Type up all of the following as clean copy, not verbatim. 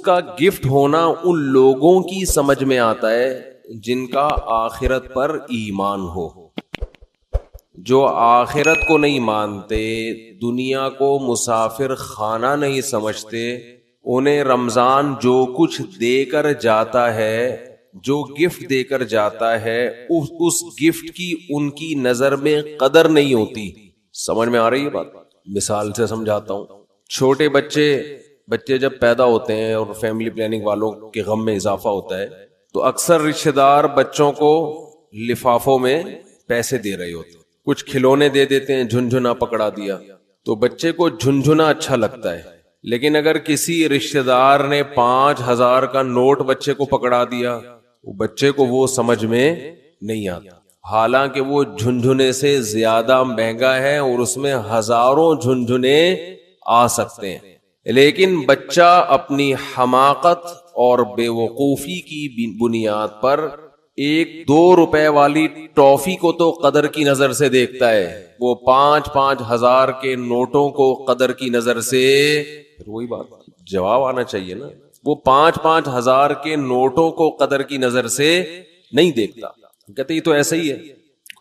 کا گفٹ ہونا ان لوگوں کی سمجھ میں آتا ہے جن کا آخرت پر ایمان ہو. جو آخرت کو نہیں مانتے, دنیا کو مسافر خانہ نہیں سمجھتے, انہیں رمضان جو کچھ دے کر جاتا ہے, جو گفٹ دے کر جاتا ہے, اس گفٹ کی ان کی نظر میں قدر نہیں ہوتی. سمجھ میں آ رہی ہے بات؟ مثال سے سمجھاتا ہوں. چھوٹے بچے جب پیدا ہوتے ہیں اور فیملی پلاننگ والوں کے غم میں اضافہ ہوتا ہے تو اکثر رشتہ دار بچوں کو لفافوں میں پیسے دے رہے ہوتے ہیں. کچھ کھلونے دے دیتے ہیں, جھنجھنا پکڑا دیا, تو بچے کو جھنجھنا اچھا لگتا ہے. لیکن اگر کسی رشتہ دار نے 5,000 کا نوٹ بچے کو پکڑا دیا, بچے کو وہ سمجھ میں نہیں آتا, حالانکہ وہ جھنجھنے سے زیادہ مہنگا ہے اور اس میں ہزاروں جھنجھنے آ سکتے ہیں. لیکن بچہ اپنی حماقت اور بے وقوفی کی بنیاد پر 1-2 روپے والی ٹافی کو تو قدر کی نظر سے دیکھتا ہے, وہ 5-5 ہزار کے نوٹوں کو قدر کی نظر سے, وہی بات جواب آنا چاہیے نا, وہ 5-5 ہزار کے نوٹوں کو قدر کی نظر سے نہیں دیکھتا. کہتے یہ تو ایسا ہی ہے,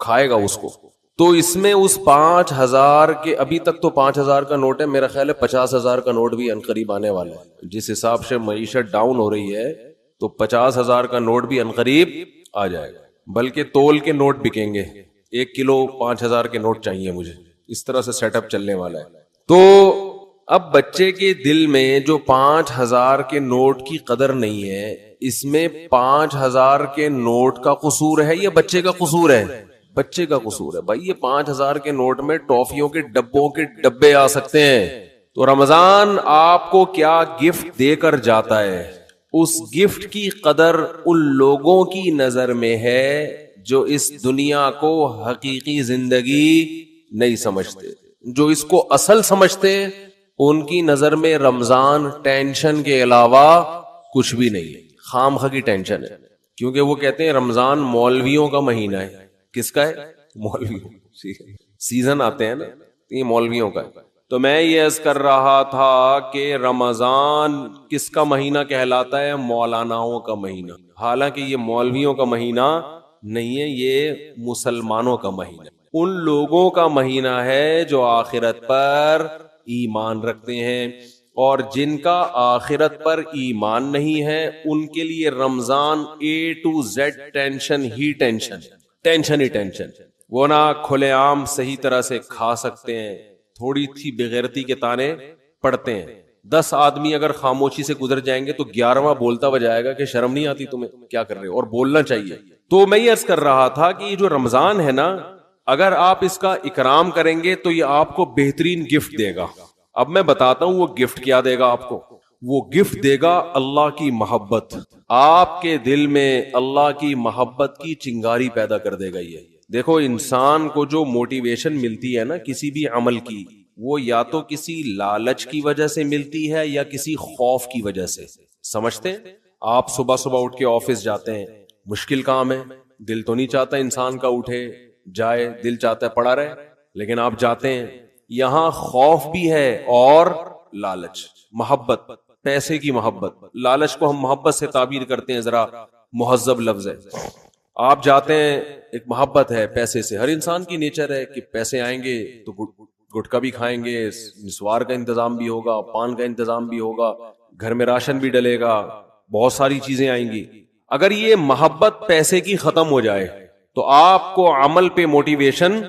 کھائے گا اس کو. تو اس میں اس 5,000 کے, ابھی تک تو 5,000 کا نوٹ ہے, میرا خیال ہے 50,000 کا نوٹ بھی عنقریب آنے والا ہے. جس حساب سے معیشت ڈاؤن ہو رہی ہے تو 50,000 کا نوٹ بھی عنقریب آ جائے گا, بلکہ تول کے نوٹ بکیں گے. 1 کلو 5,000 کے نوٹ چاہیے مجھے, اس طرح سے سیٹ اپ چلنے والا ہے. تو اب بچے کے دل میں جو 5,000 کے نوٹ کی قدر نہیں ہے, اس میں 5,000 کے نوٹ کا قصور ہے یا بچے کا قصور ہے؟ بچے کا قصور ہے. بھائی یہ 5,000 کے نوٹ میں ٹافیوں کے ڈبوں کے ڈبے آ سکتے ہیں. تو رمضان آپ کو کیا گفٹ دے کر جاتا ہے, اس گفٹ کی قدر ان لوگوں کی نظر میں ہے جو اس دنیا کو حقیقی زندگی نہیں سمجھتے. جو اس کو اصل سمجھتے ان کی نظر میں رمضان ٹینشن کے علاوہ کچھ بھی نہیں ہے, خام خواہ کی ٹینشن ہے. کیونکہ وہ کہتے ہیں رمضان مولویوں کا مہینہ ہے. کس کا ہے؟ مولویوں. سیزن آتے ہیں نا, یہ مولویوں کا ہے. تو میں یہ عرض کر رہا تھا کہ رمضان کس کا مہینہ کہلاتا ہے؟ مولاناؤں کا مہینہ. حالانکہ یہ مولویوں کا مہینہ نہیں ہے, یہ مسلمانوں کا مہینہ ہے. ان لوگوں کا مہینہ ہے جو آخرت پر ایمان رکھتے ہیں, اور جن کا آخرت پر ایمان نہیں ہے ان کے لیے رمضان A to Z tension he tension, tension he tension. وہ نہ کھلے عام صحیح طرح سے کھا سکتے ہیں, تھوڑی سی بغیرتی کے تانے پڑتے ہیں. 10 آدمی اگر خاموشی سے گزر جائیں گے تو 11واں بولتا ہوا جائے گا کہ شرم نہیں آتی تمہیں, کیا کر رہے ہو, اور بولنا چاہیے. تو میں یہ عرض کر رہا تھا کہ یہ جو رمضان ہے نا, اگر آپ اس کا اکرام کریں گے تو یہ آپ کو بہترین گفٹ دے گا. اب میں بتاتا ہوں وہ گفٹ کیا دے گا آپ کو. وہ گفٹ دے گا اللہ کی محبت. آپ کے دل میں اللہ کی محبت کی چنگاری پیدا کر دے گا. یہ دیکھو, انسان کو جو موٹیویشن ملتی ہے نا کسی بھی عمل کی, وہ یا تو کسی لالچ کی وجہ سے ملتی ہے یا کسی خوف کی وجہ سے. سمجھتے ہیں آپ صبح صبح اٹھ کے آفس جاتے ہیں, مشکل کام ہے, دل تو نہیں چاہتا انسان کا اٹھے جائے, دل چاہتا ہے پڑا رہے, لیکن آپ جاتے ہیں. یہاں خوف بھی ہے اور لالچ, محبت, پیسے کی محبت. لالچ کو ہم محبت سے تعبیر کرتے ہیں, ذرا مہذب لفظ ہے. آپ جاتے ہیں, ایک محبت ہے پیسے سے, ہر انسان کی نیچر ہے کہ پیسے آئیں گے تو گٹکا بھی کھائیں گے, نسوار کا انتظام بھی ہوگا, پان کا انتظام بھی ہوگا, گھر میں راشن بھی ڈلے گا, بہت ساری چیزیں آئیں گی. اگر یہ محبت پیسے کی ختم ہو جائے تو آپ کو عمل پہ موٹیویشن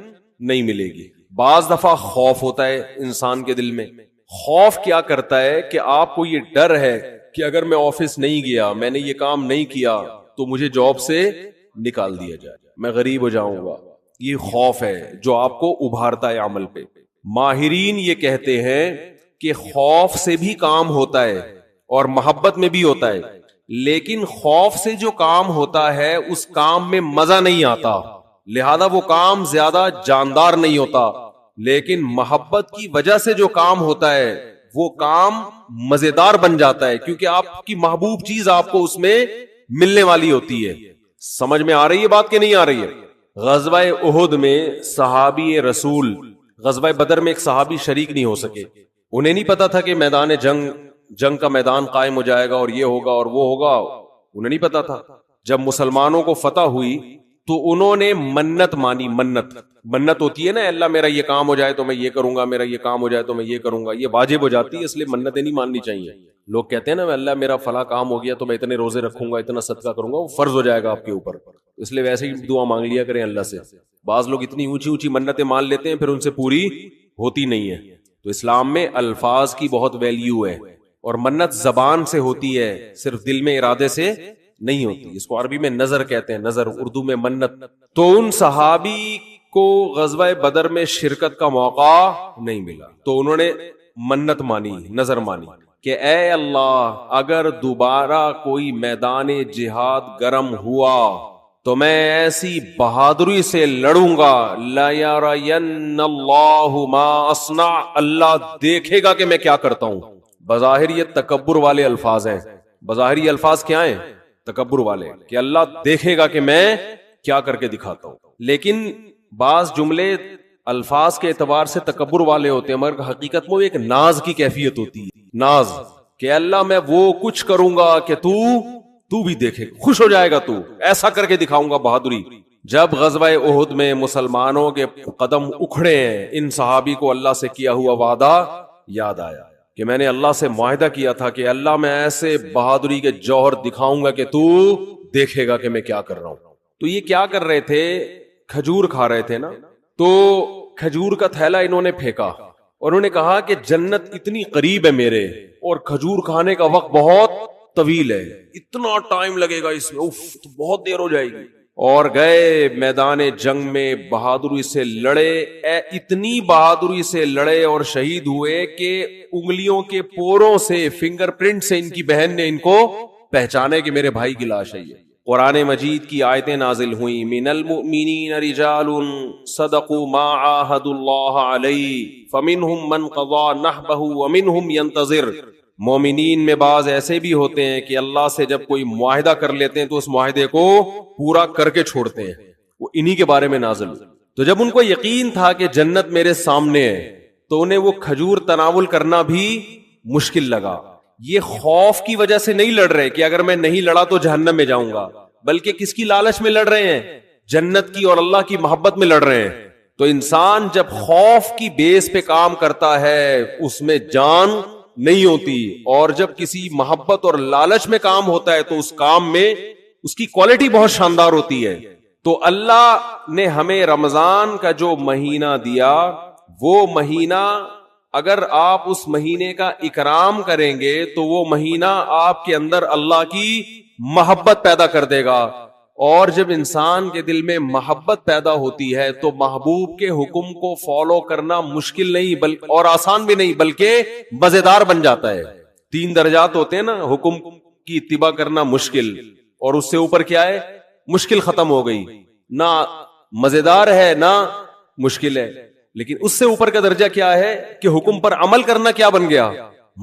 نہیں ملے گی. بعض دفعہ خوف ہوتا ہے انسان کے دل میں. خوف کیا کرتا ہے کہ آپ کو یہ ڈر ہے کہ اگر میں آفس نہیں گیا, میں نے یہ کام نہیں کیا تو مجھے جاب سے نکال دیا جائے, میں غریب ہو جاؤں گا. یہ خوف ہے جو آپ کو ابھارتا ہے عمل پہ. ماہرین یہ کہتے ہیں کہ خوف سے بھی کام ہوتا ہے اور محبت میں بھی ہوتا ہے, لیکن خوف سے جو کام ہوتا ہے اس کام میں مزہ نہیں آتا, لہذا وہ کام زیادہ جاندار نہیں ہوتا. لیکن محبت کی وجہ سے جو کام ہوتا ہے وہ کام مزیدار بن جاتا ہے, کیونکہ آپ کی محبوب چیز آپ کو اس میں ملنے والی ہوتی ہے. سمجھ میں آ رہی ہے بات کہ نہیں آ رہی ہے؟ غزوہ احد میں صحابی رسول, غزوہ بدر میں ایک صحابی شریک نہیں ہو سکے. انہیں نہیں پتا تھا کہ میدان جنگ جنگ کا میدان قائم ہو جائے گا اور یہ ہوگا اور وہ ہوگا، انہیں نہیں پتا تھا. جب مسلمانوں کو فتح ہوئی تو انہوں نے منت مانی. منت ہوتی ہے نا، اللہ میرا یہ کام ہو جائے تو میں یہ کروں گا، میرا یہ کام ہو جائے تو میں یہ کروں گا. یہ واجب ہو جاتی ہے، اس لیے منتیں نہیں ماننی چاہیے. لوگ کہتے ہیں نا اللہ میرا فلاں کام ہو گیا تو میں اتنے روزے رکھوں گا، اتنا صدقہ کروں گا، وہ فرض ہو جائے گا آپ کے اوپر. اس لیے ویسے ہی دعا مانگ لیا کریں اللہ سے. بعض لوگ اتنی اونچی اونچی منتیں مان لیتے ہیں پھر ان سے پوری ہوتی نہیں ہے. تو اسلام میں الفاظ کی بہت ویلیو ہے، اور منت زبان سے ہوتی ہے، صرف دل میں ارادے سے نہیں ہوتی. اس کو عربی میں نظر کہتے ہیں، نظر، اردو میں منت. تو ان صحابی کو غزوہ بدر میں شرکت کا موقع نہیں ملا تو انہوں نے منت مانی، نظر مانی کہ اے اللہ اگر دوبارہ کوئی میدان جہاد گرم ہوا تو میں ایسی بہادری سے لڑوں گا، لا یرین اللہ ما اصنع، اللہ دیکھے گا کہ میں کیا کرتا ہوں. بظاہر یہ تکبر والے الفاظ ہیں. بظاہر یہ الفاظ کیا ہیں؟ تکبر والے، کہ اللہ دیکھے گا کہ میں کیا کر کے دکھاتا ہوں. لیکن بعض جملے الفاظ کے اعتبار سے تکبر والے ہوتے ہیں، مگر حقیقت میں ایک ناز کی کیفیت ہوتی ہے. ناز کہ اللہ میں وہ کچھ کروں گا کہ تو بھی دیکھے، خوش ہو جائے گا، تو ایسا کر کے دکھاؤں گا بہادری. جب غزوہ احد میں مسلمانوں کے قدم اکھڑے ہیں، ان صحابی کو اللہ سے کیا ہوا وعدہ یاد آیا کہ میں نے اللہ سے معاہدہ کیا تھا کہ اللہ میں ایسے بہادری کے جوہر دکھاؤں گا کہ تو دیکھے گا کہ میں کیا کر رہا ہوں. تو یہ کیا کر رہے تھے؟ کھجور کھا رہے تھے نا. تو کھجور کا تھیلا انہوں نے پھینکا اور انہوں نے کہا کہ جنت اتنی قریب ہے میرے، اور کھجور کھانے کا وقت بہت طویل ہے، اتنا ٹائم لگے گا اس میں، اف تو بہت دیر ہو جائے گی. اور گئے میدان جنگ میں، بہادری سے لڑے، اتنی بہادری سے لڑے اور شہید ہوئے کہ انگلیوں کے پوروں سے، فنگر پرنٹ سے ان کی بہن نے ان کو پہچانے کہ میرے بھائی کی لاش ہے. قرآن مجید کی آیتیں نازل ہوئیں، من المؤمنین رجال صدقوا ما عاہدوا اللہ علیہ فمنہم من قضى نحبہ ومنہم ینتظر. مومنین میں بعض ایسے بھی ہوتے ہیں کہ اللہ سے جب کوئی معاہدہ کر لیتے ہیں تو اس معاہدے کو پورا کر کے چھوڑتے ہیں. وہ انہی کے بارے میں نازل ہوئی. تو جب ان کو یقین تھا کہ جنت میرے سامنے ہے تو انہیں وہ کھجور تناول کرنا بھی مشکل لگا. یہ خوف کی وجہ سے نہیں لڑ رہے کہ اگر میں نہیں لڑا تو جہنم میں جاؤں گا، بلکہ کس کی لالچ میں لڑ رہے ہیں؟ جنت کی اور اللہ کی محبت میں لڑ رہے ہیں. تو انسان جب خوف کی بیس پہ کام کرتا ہے اس میں جان نہیں ہوتی، اور جب کسی محبت اور لالچ میں کام ہوتا ہے تو اس کام میں اس کی کوالٹی بہت شاندار ہوتی ہے. تو اللہ نے ہمیں رمضان کا جو مہینہ دیا، وہ مہینہ اگر آپ اس مہینے کا اکرام کریں گے تو وہ مہینہ آپ کے اندر اللہ کی محبت پیدا کر دے گا. اور جب انسان کے دل میں محبت پیدا ہوتی ہے تو محبوب کے حکم کو فالو کرنا مشکل نہیں اور آسان بھی نہیں، بلکہ مزیدار بن جاتا ہے. 3 درجات ہوتے ہیں نا، حکم کی اتباع کرنا مشکل، اور اس سے اوپر کیا ہے؟ مشکل ختم ہو گئی، نہ مزیدار ہے نہ مشکل ہے. لیکن اس سے اوپر کا درجہ کیا ہے کہ حکم پر عمل کرنا کیا بن گیا؟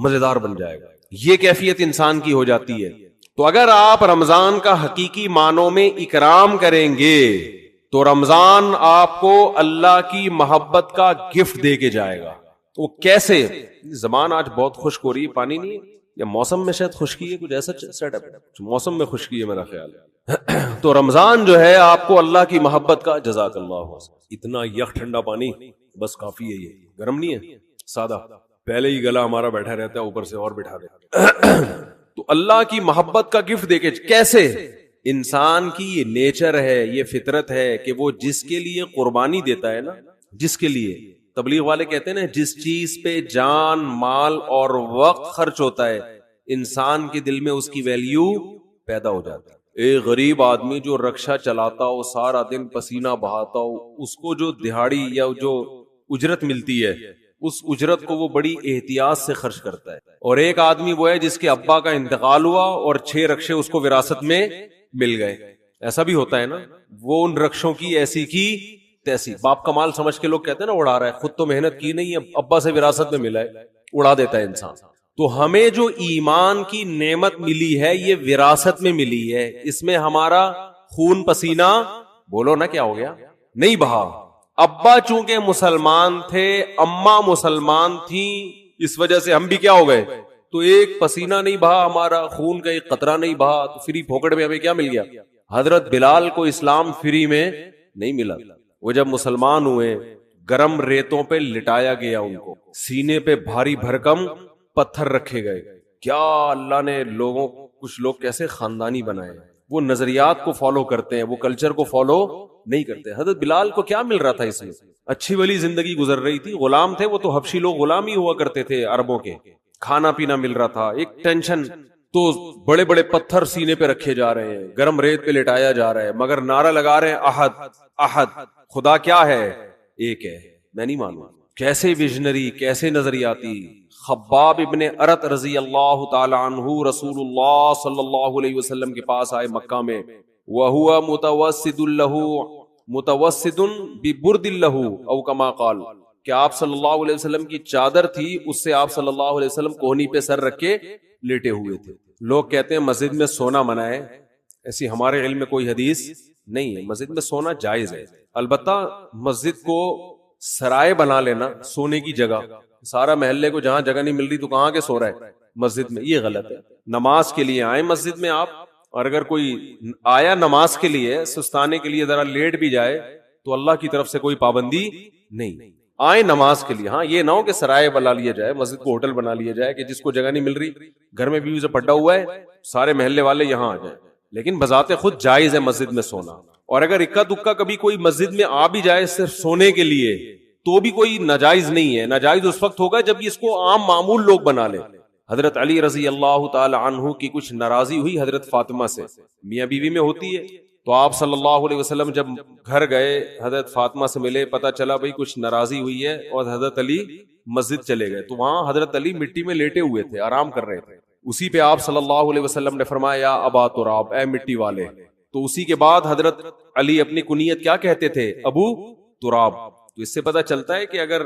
مزیدار بن جائے گا. یہ کیفیت انسان کی ہو جاتی ہے. تو اگر آپ رمضان کا حقیقی معنوں میں اکرام کریں گے تو رمضان آپ کو اللہ کی محبت کا گفٹ دے کے جائے گا. وہ کیسے؟ زبان آج بہت خشک ہو رہی ہے، پانی نہیں ہے یا موسم میں شاید خشکی ہے، کچھ ایسا سیٹ اپ ہے، موسم میں خشکی ہے میرا خیال ہے. تو رمضان جو ہے آپ کو اللہ کی محبت کا، جزاک اللہ. اتنا یک ٹھنڈا پانی بس کافی ہے، یہ گرم نہیں ہے، سادہ. پہلے ہی گلا ہمارا بیٹھا رہتا ہے، اوپر سے اور بٹھا دیتا. تو اللہ کی محبت کا گفٹ دے کے کیسے؟ انسان کی یہ نیچر ہے، یہ فطرت ہے کہ وہ جس کے لیے قربانی دیتا ہے نا، جس کے لیے، تبلیغ والے کہتے ہیں نا، جس چیز پہ جان، مال اور وقت خرچ ہوتا ہے انسان کے دل میں اس کی ویلیو پیدا ہو جاتی ہے. ایک غریب آدمی جو رکشہ چلاتا ہو، سارا دن پسینہ بہاتا ہو، اس کو جو دہاڑی یا جو اجرت ملتی ہے اس اجرت کو وہ بڑی احتیاط سے خرچ کرتا ہے. اور ایک آدمی وہ ہے جس کے ابا کا انتقال ہوا اور 6 رکشے اس کو وراثت میں مل گئے. ایسا بھی ہوتا ہے نا، وہ ان رکشوں کی ایسی کی تیسی، باپ کا مال سمجھ کے لوگ کہتے ہیں نا اڑا رہا ہے، خود تو محنت کی نہیں ہے، ابا سے وراثت میں ملا ہے، اڑا دیتا ہے انسان. تو ہمیں جو ایمان کی نعمت ملی ہے یہ وراثت میں ملی ہے، اس میں ہمارا خون پسینہ، بولو نا کیا ہو گیا، نہیں بہا. ابا چونکہ مسلمان تھے، اماں مسلمان تھیں، اس وجہ سے ہم بھی کیا ہو گئے. تو ایک پسینہ نہیں بہا ہمارا، خون کا ایک قطرہ نہیں بہا، تو فری پھوکٹ میں ہمیں کیا مل گیا؟ حضرت بلال کو اسلام فری میں نہیں ملا. وہ جب مسلمان ہوئے گرم ریتوں پہ لٹایا گیا، ان کو سینے پہ بھاری بھرکم پتھر رکھے گئے. کیا اللہ نے لوگوں، کچھ لوگ کیسے خاندانی بنائے، وہ نظریات کو فالو کرتے ہیں، وہ کلچر کو فالو نہیں کرتے. حضرت بلال کو کیا مل رہا تھا؟ اس میں اچھی والی زندگی گزر رہی تھی، غلام تھے وہ تو، حبشی لوگ غلام ہی ہوا کرتے تھے عربوں کے، کھانا پینا مل رہا تھا، ایک ٹینشن. تو بڑے بڑے پتھر سینے پہ رکھے جا رہے ہیں، گرم ریت پہ لٹایا جا رہا ہے، مگر نعرہ لگا رہے ہیں احد احد، خدا کیا ہے؟ ایک ہے، میں نہیں مانوں. کیسے ویژنری، کیسے نظریاتی. خباب ابن ارت رضی اللہ تعالی عنہ رسول اللہ صلی اللہ علیہ وسلم کے پاس آئے مکہ میں، وَهُوَ مُتَوَسِّدٌ لَهُ مُتَوَسِّدٌ بِبُرْدٍ لَهُ او کما قال، کہ آپ صلی اللہ علیہ وسلم کی چادر تھی، اس سے آپ صلی اللہ علیہ وسلم کوہنی پہ سر رکھ کے لیٹے ہوئے تھے. لوگ کہتے ہیں مسجد میں سونا منع ہے، ایسی ہمارے علم میں کوئی حدیث نہیں ہے. مسجد میں سونا جائز ہے، البتہ مسجد کو سرائے بنا لینا سونے کی جگہ، سارا محلے کو جہاں جگہ نہیں مل رہی تو کہاں کے سو رہا ہے؟ مسجد میں. یہ غلط ہے. نماز کے لیے آئے مسجد میں آپ، اور اگر کوئی آیا نماز کے لیے سستانے کے لیے ذرا لیٹ بھی جائے تو اللہ کی طرف سے کوئی پابندی نہیں. آئے نماز کے لیے. ہاں یہ نہ ہو کہ سرائے بنا لیا جائے، مسجد کو ہوٹل بنا لیا جائے کہ جس کو جگہ نہیں مل رہی، گھر میں بیوی سے پڑا ہوا ہے، سارے محلے والے یہاں آ جائیں. لیکن بذات خود جائز ہے مسجد میں سونا. اور اگر اکا دکا کبھی کوئی مسجد میں آ بھی جائے صرف سونے کے لیے تو بھی کوئی ناجائز نہیں ہے. ناجائز اس وقت ہوگا جب اس کو عام معمول لوگ بنا لیں. حضرت علی رضی اللہ تعالی عنہ کی کچھ ناراضی ہوئی حضرت فاطمہ سے، میاں بیوی میں ہوتی ہے. تو آپ صلی اللہ علیہ وسلم جب گھر گئے حضرت فاطمہ سے ملے، پتہ چلا بھئی کچھ ناراضی ہوئی ہے، اور حضرت علی مسجد چلے گئے. تو وہاں حضرت علی مٹی میں لیٹے ہوئے تھے، آرام کر رہے تھے. اسی پہ آپ صلی اللہ علیہ وسلم نے فرمایا یا ابا تراب، اے مٹی والے. تو اسی کے بعد حضرت علی اپنی کنیت کیا کہتے تھے؟ ابو تراب. تو اس سے پتہ چلتا ہے کہ اگر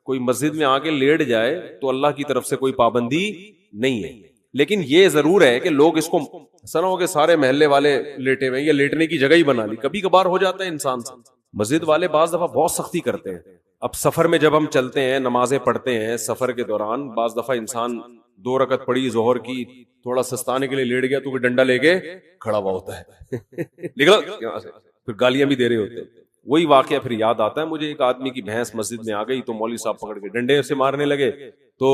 کوئی مسجد میں آ کے لیٹ جائے تو اللہ کی طرف سے کوئی پابندی نہیں ہے. لیکن یہ ضرور ہے کہ لوگ اس کو سنو کہ سارے محلے والے لیٹے ہوئے یا لیٹنے کی جگہ ہی بنا لی. کبھی کبھار ہو جاتا ہے انسان سے. مسجد والے بعض دفعہ بہت سختی کرتے ہیں. اب سفر میں جب ہم چلتے ہیں، نمازیں پڑھتے ہیں سفر کے دوران، بعض دفعہ انسان 2 رکعت پڑھی ظہر کی، تھوڑا سستانے کے لیے لیٹ گیا تو ڈنڈا لے کے کھڑا ہوا ہوتا ہے نکلو یہاں سے، پھر گالیاں بھی دے رہے ہوتے ہیں. وہی واقعہ پھر یاد آتا ہے مجھے. ایک آدمی کی بھینس مسجد میں آ گئی تو مولوی صاحب پکڑ کے ڈنڈے سے مارنے لگے. تو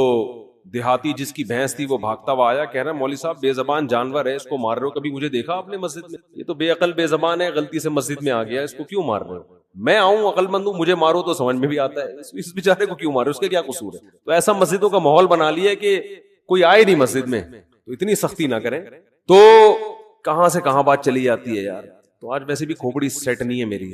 دیہاتی جس کی بھینس تھی وہ بھاگتا ہوا آیا، کہہ رہا مولوی صاحب بے زبان جانور ہے، اس کو مار رہے ہو، کبھی مجھے دیکھا آپ نے مسجد میں؟ یہ تو بے عقل بے زبان ہے، غلطی سے مسجد میں آ گیا، اس کو کیوں مار رہے ہو؟ میں آؤں عقل مند ہوں، مجھے مارو تو سمجھ میں بھی آتا ہے، اس بیچارے کو کیوں مارو، اس کے کیا قصور ہے؟ تو ایسا مسجدوں کا ماحول بنا لیا ہے کہ کوئی آئے نہیں مسجد میں، تو اتنی سختی نہ کریں. تو کہاں سے کہاں بات چلی جاتی ہے یار. تو آج ویسے بھی کھوپڑی سیٹ نہیں ہے میری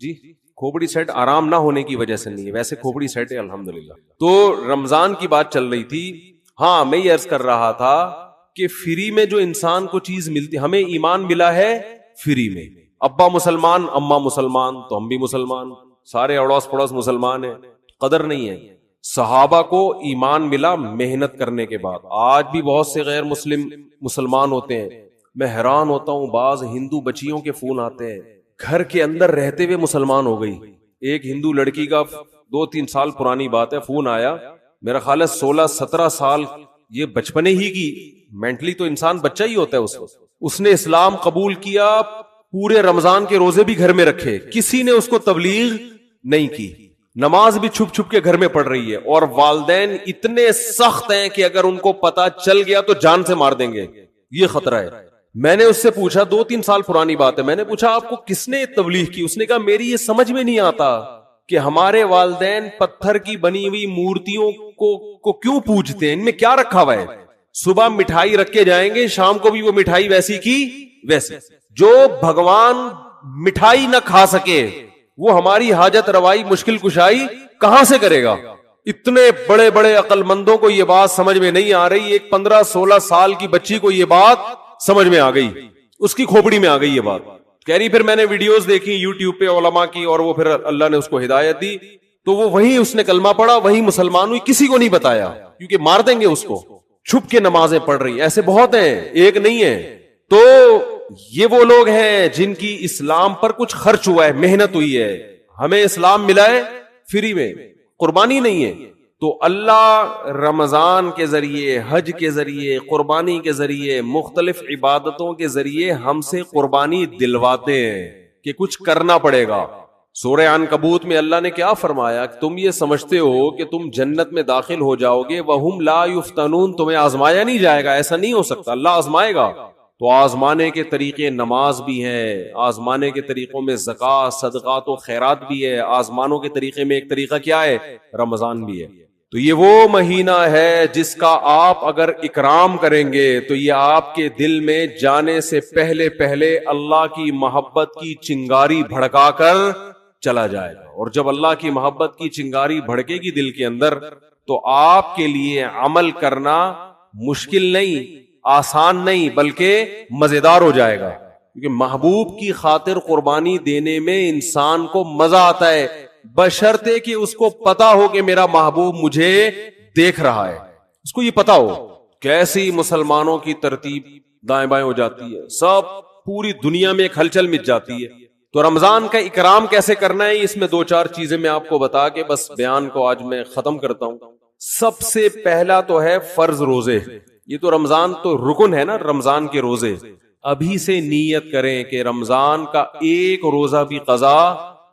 جی، کھوپڑی سیٹ آرام نہ ہونے کی وجہ سے نہیں ہے، ویسے کھوپڑی سیٹ ہے الحمدللہ. تو رمضان کی بات چل رہی تھی. ہاں میں یہ عرض کر رہا تھا کہ فری میں جو انسان کو چیز ملتی، ہمیں ایمان ملا ہے فری میں. ابا مسلمان اماں مسلمان تو ہم بھی مسلمان، سارے اڑوس پڑوس مسلمان ہیں. قدر نہیں ہے. صحابہ کو ایمان ملا محنت کرنے کے بعد. آج بھی بہت سے غیر مسلمان ہوتے ہیں. میں حیران ہوتا ہوں، بعض ہندو بچیوں کے فون آتے ہیں، گھر کے اندر رہتے ہوئے مسلمان ہو گئی. ایک ہندو لڑکی کا 2-3 سال پرانی بات ہے، فون آیا، میرا خیال ہے 16-17 سال، یہ بچپنے ہی کی، مینٹلی تو انسان بچہ ہی ہوتا ہے اس وقت. اس نے اسلام قبول کیا، پورے رمضان کے روزے بھی گھر میں رکھے، کسی نے اس کو تبلیغ نہیں کی، نماز بھی چھپ چھپ کے گھر میں پڑھ رہی ہے. اور والدین اتنے سخت ہیں کہ اگر ان کو پتا چل گیا تو جان سے مار دیں گے، یہ خطرہ ہے. میں نے اس سے پوچھا، 2-3 سال پرانی بات ہے، میں نے پوچھا آپ کو کس نے تبلیغ کی؟ اس نے کہا میری یہ سمجھ میں نہیں آتا کہ ہمارے والدین پتھر کی بنی ہوئی مورتیوں کو کیوں پوجتے ہیں، ان میں کیا رکھا ہوا ہے؟ صبح مٹھائی رکھ کے جائیں گے، شام کو بھی وہ مٹھائی ویسی کی ویسی. جو بھگوان مٹھائی نہ کھا سکے وہ ہماری حاجت روائی مشکل کشائی کہاں سے کرے گا؟ اتنے بڑے بڑے عقل مندوں کو یہ بات سمجھ میں نہیں آ رہی. ایک 15-16 سال کی بچی کو یہ بات سمجھ میں آ گئی، اس کی کھوپڑی میں آ گئی یہ بات. کہہ رہی پھر میں نے ویڈیوز دیکھی یوٹیوب پہ علماء کی، اور وہ پھر اللہ نے اس کو ہدایت دی، تو وہ وہیں اس نے کلمہ پڑھا، وہیں مسلمان ہوئی، کسی کو نہیں بتایا کیونکہ مار دیں گے اس کو. چھپ کے نمازیں پڑھ رہی، ایسے بہت ہیں، ایک نہیں ہے. تو یہ وہ لوگ ہیں جن کی اسلام پر کچھ خرچ ہوا ہے، محنت ہوئی ہے. ہمیں اسلام ملا ہے فری میں، قربانی نہیں ہے. تو اللہ رمضان کے ذریعے، حج کے ذریعے، قربانی کے ذریعے، مختلف عبادتوں کے ذریعے ہم سے قربانی دلواتے ہیں کہ کچھ کرنا پڑے گا. سورہ عنکبوت میں اللہ نے کیا فرمایا کہ تم یہ سمجھتے ہو کہ تم جنت میں داخل ہو جاؤ گے، وَهُمْ لَا يُفْتَنُونَ، تمہیں آزمایا نہیں جائے گا. ایسا نہیں ہو سکتا، اللہ آزمائے گا. تو آزمانے کے طریقے نماز بھی ہیں، آزمانے کے طریقوں میں زکوٰۃ، صدقات و خیرات بھی ہے. آزمانوں کے طریقے میں ایک طریقہ کیا ہے؟ رمضان بھی ہے. تو یہ وہ مہینہ ہے جس کا آپ اگر اکرام کریں گے تو یہ آپ کے دل میں جانے سے پہلے پہلے اللہ کی محبت کی چنگاری بھڑکا کر چلا جائے گا. اور جب اللہ کی محبت کی چنگاری بھڑکے گی دل کے اندر تو آپ کے لیے عمل کرنا مشکل نہیں، آسان نہیں، بلکہ مزیدار ہو جائے گا. کیونکہ محبوب کی خاطر قربانی دینے میں انسان کو مزہ آتا ہے، بشرطے کہ اس کو پتا ہو کہ میرا محبوب مجھے دیکھ رہا ہے. اس کو یہ پتا ہو. کیسی مسلمانوں کی ترتیب دائیں بائیں ہو جاتی ہے، سب پوری دنیا میں ایک ہلچل مچ جاتی ہے. تو رمضان کا اکرام کیسے کرنا ہے، اس میں 2-4 چیزیں میں آپ کو بتا کے بس بیان کو آج میں ختم کرتا ہوں. سب سے پہلا تو ہے فرض روزے. یہ تو رمضان تو رکن ہے نا، رمضان کے روزے. ابھی سے نیت کریں کہ رمضان کا ایک روزہ بھی قضا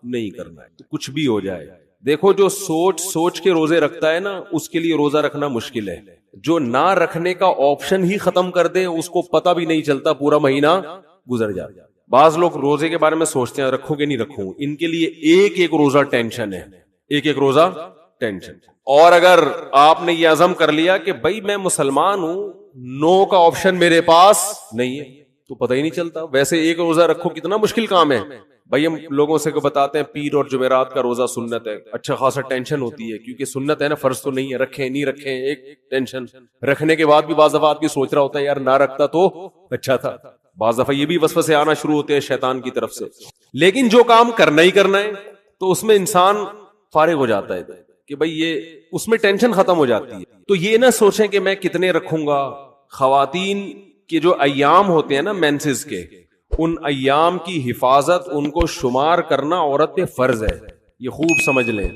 نہیں کرنا ہے، تو کچھ بھی ہو جائے. دیکھو جو سوچ کے روزے رکھتا ہے نا، اس کے لیے روزہ رکھنا مشکل ہے. جو نہ رکھنے کا آپشن ہی ختم کر دے اس کو پتہ بھی نہیں چلتا، پورا مہینہ گزر جاتا. بعض لوگ روزے کے بارے میں سوچتے ہیں رکھوں کہ نہیں رکھوں، ان کے لیے ایک روزہ ٹینشن ہے، ایک روزہ ٹینشن. اور اگر آپ نے یہ عزم کر لیا کہ بھائی میں مسلمان ہوں، نو کا آپشن میرے پاس نہیں ہے، تو پتہ ہی نہیں چلتا. ویسے ایک روزہ رکھو کتنا مشکل کام ہے. بھائی ہم لوگوں سے بتاتے ہیں پیر اور جمعرات کا روزہ سنت ہے، اچھا خاصا ٹینشن ہوتی ہے کیونکہ سنت ہے نا، فرض تو نہیں ہے، رکھیں نہیں رکھیں ایک ٹینشن. رکھنے کے بعد بھی بعض دفعہ آدمی سوچ رہا ہوتا ہے یار نہ رکھتا تو اچھا تھا. بعض دفعہ یہ بھی وسوسے آنا شروع ہوتے ہیں شیطان کی طرف سے. لیکن جو کام کرنا ہی کرنا ہے تو اس میں انسان فارغ ہو جاتا ہے کہ بھئی یہ اس میں ٹینشن ختم ہو جاتی ہے. تو یہ نہ سوچیں کہ میں کتنے رکھوں گا. خواتین کے جو ایام ہوتے ہیں نا مینسز کے، ان ایام کی حفاظت، ان کو شمار کرنا عورت پہ فرض ہے. یہ خوب سمجھ لیں.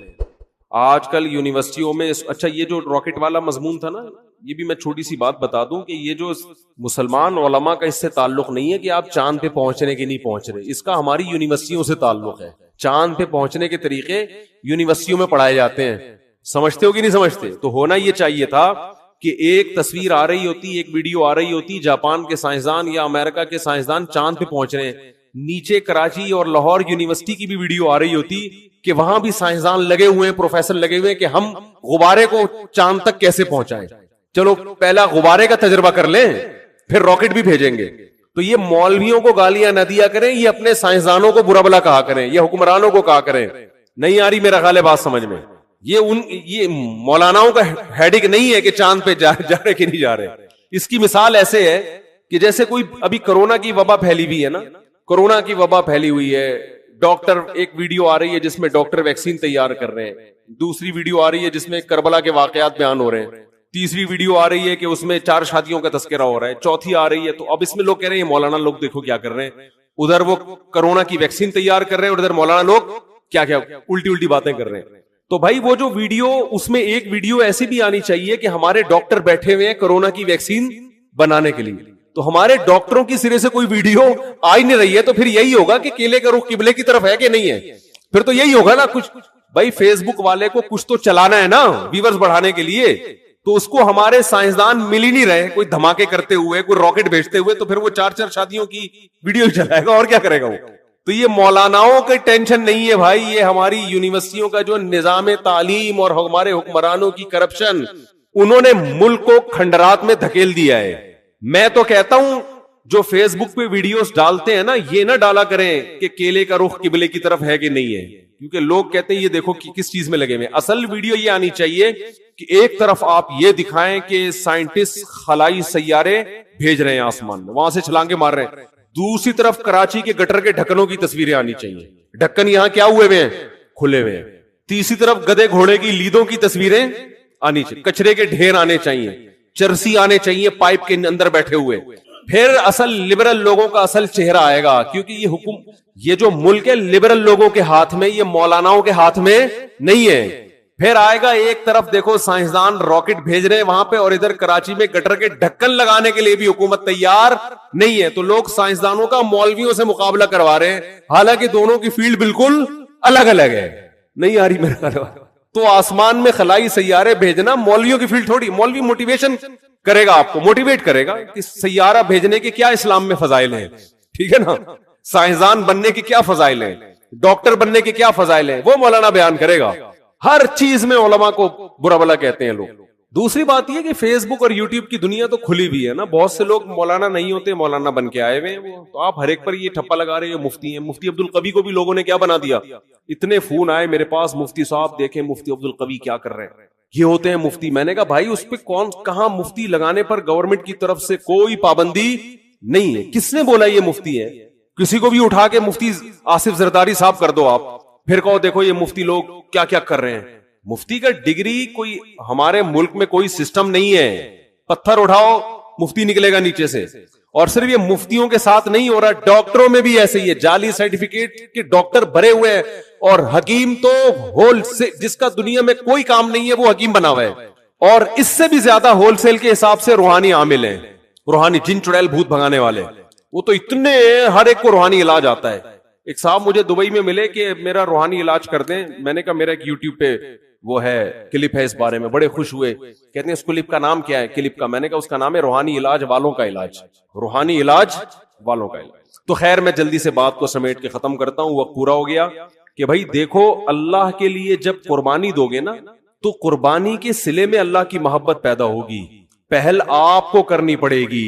آج کل یونیورسٹیوں میں اچھا یہ جو راکٹ والا مضمون تھا نا، یہ بھی میں چھوٹی سی بات بتا دوں کہ یہ جو مسلمان علماء کا اس سے تعلق نہیں ہے کہ آپ چاند پہ پہنچنے کے نہیں پہنچ رہے، اس کا ہماری یونیورسٹیوں سے تعلق ہے. چاند پہ پہنچنے کے طریقے یونیورسٹیوں میں پڑھائے جاتے ہیں. سمجھتے ہو کہ نہیں سمجھتے؟ تو ہونا یہ چاہیے تھا کہ ایک تصویر آ رہی ہوتی، ایک ویڈیو آ رہی ہوتی، جاپان کے سائنسدان یا امریکہ کے سائنسدان چاند پہ پہنچ رہے ہیں، نیچے کراچی اور لاہور یونیورسٹی کی بھی ویڈیو آ رہی ہوتی کہ وہاں بھی سائنسدان لگے ہوئے ہیں، پروفیسر لگے ہوئے ہیں کہ ہم غبارے کو چاند تک کیسے پہنچائیں. چلو پہلا غبارے کا تجربہ کر لیں، پھر راکٹ بھی بھیجیں گے. تو یہ مولویوں کو گالیاں نہ دیا کریں، یہ اپنے سائنسدانوں کو برا بلا کہا کریں، یہ حکمرانوں کو کہا کریں. نہیں آ رہی میرا خیال ہے بات سمجھ میں. یہ مولاناؤں کا ہیڈک نہیں ہے کہ چاند پہ جا رہے کہ نہیں جا رہے. اس کی مثال ایسے ہے کہ جیسے کوئی ابھی کرونا کی وبا پھیلی ہوئی ہے نا، کرونا کی وبا پھیلی ہوئی ہے، ڈاکٹر ایک ویڈیو آ رہی ہے جس میں ڈاکٹر ویکسین تیار کر رہے ہیں، دوسری ویڈیو آ رہی ہے جس میں کربلا کے واقعات بیان ہو رہے ہیں، تیسری ویڈیو آ رہی ہے کہ اس میں 4 شادیوں کا تذکرہ ہو رہا ہے، چوتھی آ رہی ہے. تو اب اس میں لوگ کہہ رہے ہیں مولانا لوگ دیکھو کیا کر رہے ہیں، ادھر وہ کرونا کی ویکسین تیار کر رہے ہیں اور ادھر مولانا لوگ کیا الٹی باتیں کر رہے ہیں. تو بھائی وہ جو ویڈیو، اس میں ایک ویڈیو ایسی بھی آنی چاہیے کہ ہمارے ڈاکٹر بیٹھے ہوئے ہیں کرونا کی ویکسین بنانے کے لیے. تو ہمارے ڈاکٹروں کی سرے سے کوئی ویڈیو آ ہی نہیں رہی ہے، تو پھر یہی ہوگا کہ کیلے کا رخ قبلے کی طرف ہے کہ نہیں ہے. پھر تو یہی ہوگا نا کچھ. بھائی فیس بک والے کو کچھ تو چلانا ہے نا ویورز بڑھانے کے لیے، تو اس کو ہمارے سائنسدان مل ہی نہیں رہے، کوئی دھماکے کرتے ہوئے، کوئی راکٹ بھیجتے ہوئے، تو پھر وہ 4 شادیوں کی ویڈیو چلائے گا اور کیا کرے گا وہ. تو یہ مولاناؤں کی ٹینشن نہیں ہے بھائی، یہ ہماری یونیورسٹیوں کا جو نظام تعلیم اور ہمارے حکمرانوں کی کرپشن، انہوں نے ملک کو کھنڈرات میں دھکیل دیا ہے. میں تو کہتا ہوں جو فیس بک پہ ویڈیوز ڈالتے ہیں نا، یہ نہ ڈالا کریں کہ کیلے کا رخ قبلے کی طرف ہے کہ نہیں ہے، کیونکہ لوگ کہتے ہیں یہ دیکھو کس چیز میں لگے ہوئے. اصل ویڈیو یہ آنی چاہیے کہ ایک طرف آپ یہ دکھائیں کہ سائنٹسٹ خلائی سیارے بھیج رہے ہیں آسمان میں، وہاں سے چھلانگے مار رہے ہیں، دوسری طرف کراچی کے گٹر کے ڈھکنوں کی تصویریں آنی چاہیے، ڈھکن یہاں کیا ہوئے ہوئے ہیں، کھلے ہوئے ہیں. تیسری طرف گدے گھوڑے کی لیدوں کی تصویریں آنی چاہیے، کچرے کے ڈھیر آنے چاہیے، چرسی آنے چاہیے پائپ کے اندر بیٹھے ہوئے. پھر اصل لبرل لوگوں کا اصل چہرہ آئے گا، کیونکہ یہ جو ملک ہے لبرل لوگوں کے ہاتھ میں، یہ مولاناؤں کے ہاتھ میں نہیں ہے. پھر آئے گا ایک طرف دیکھو سائنسدان راکٹ بھیج رہے ہیں وہاں پہ، اور ادھر کراچی میں گٹر کے ڈھکن لگانے کے لیے بھی حکومت تیار نہیں ہے، تو لوگ سائنسدانوں کا مولویوں سے مقابلہ کروا رہے ہیں، حالانکہ دونوں کی فیلڈ بالکل الگ الگ ہے. نہیں آ رہی میرے خیال؟ تو آسمان میں خلائی سیارے بھیجنا مولویوں کی فیلڈ تھوڑی. مولوی موٹیویشن کرے گا، آپ کو موٹیویٹ کرے گا کہ سیارہ بھیجنے کے کیا اسلام میں فضائل ہیں، ٹھیک ہے نا، سائنسدان بننے کے کیا فضائل ہیں، ڈاکٹر بننے کے کیا فضائل ہیں، وہ مولانا بیان کرے گا. ہر چیز میں علماء کو برا بھلا کہتے ہیں لوگ. دوسری بات یہ کہ فیس بک اور یوٹیوب کی دنیا تو کھلی بھی ہے نا، بہت سے لوگ مولانا نہیں ہوتے، مولانا بن کے آئے ہوئے ہیں وہ، تو آپ ہر ایک پر یہ ٹھپا لگا رہے ہیں مفتی ہیں. مفتی عبد القوی کو بھی لوگوں نے کیا بنا دیا، اتنے فون آئے میرے پاس، مفتی صاحب دیکھیں مفتی عبد القوی کیا کر رہے ہیں، یہ ہوتے ہیں مفتی. میں نے کہا بھائی اس پہ کون کہاں مفتی لگانے پر گورنمنٹ کی طرف سے کوئی پابندی نہیں ہے. کس نے بولا یہ مفتی ہے؟ کسی کو بھی اٹھا کے مفتی آصف زرداری صاحب کر دو آپ، پھر کہو دیکھو یہ مفتی لوگ کیا کیا کر رہے ہیں. مفتی کا ڈگری کوئی ہمارے ملک میں کوئی سسٹم نہیں ہے، پتھر اٹھاؤ مفتی نکلے گا نیچے سے. اور صرف یہ مفتیوں کے ساتھ نہیں ہو رہا، ڈاکٹروں میں بھی ایسے ہی ہے، جعلی سرٹیفکیٹ کے ڈاکٹر بھرے ہوئے ہیں. اور حکیم تو ہول سے، جس کا دنیا میں کوئی کام نہیں ہے وہ حکیم بنا ہوا ہے. اور اس سے بھی زیادہ ہول سیل کے حساب سے روحانی عامل ہیں، روحانی جن چڑیل بھوت بھگانے والے، وہ تو اتنے ہر ایک کو روحانی علاج آتا ہے. ایک صاحب مجھے دبئی میں ملے کہ میرا روحانی علاج کر دیں. میں نے کہا میرا ایک یوٹیوب پہ وہ ہے کلپ ہے اس بارے میں، بڑے خوش ہوئے، کہتے ہیں اس کلپ کا نام کیا ہے کلپ کا؟ میں نے کہا اس کا نام ہے روحانی علاج والوں کا علاج، روحانی علاج والوں کا علاج. تو خیر میں جلدی سے بات کو سمیٹ کے ختم کرتا ہوں، وقت پورا ہو گیا. کہ بھائی دیکھو اللہ کے لیے جب قربانی دو گے نا تو قربانی کے صلے میں اللہ کی محبت پیدا ہوگی. پہل آپ کو کرنی پڑے گی.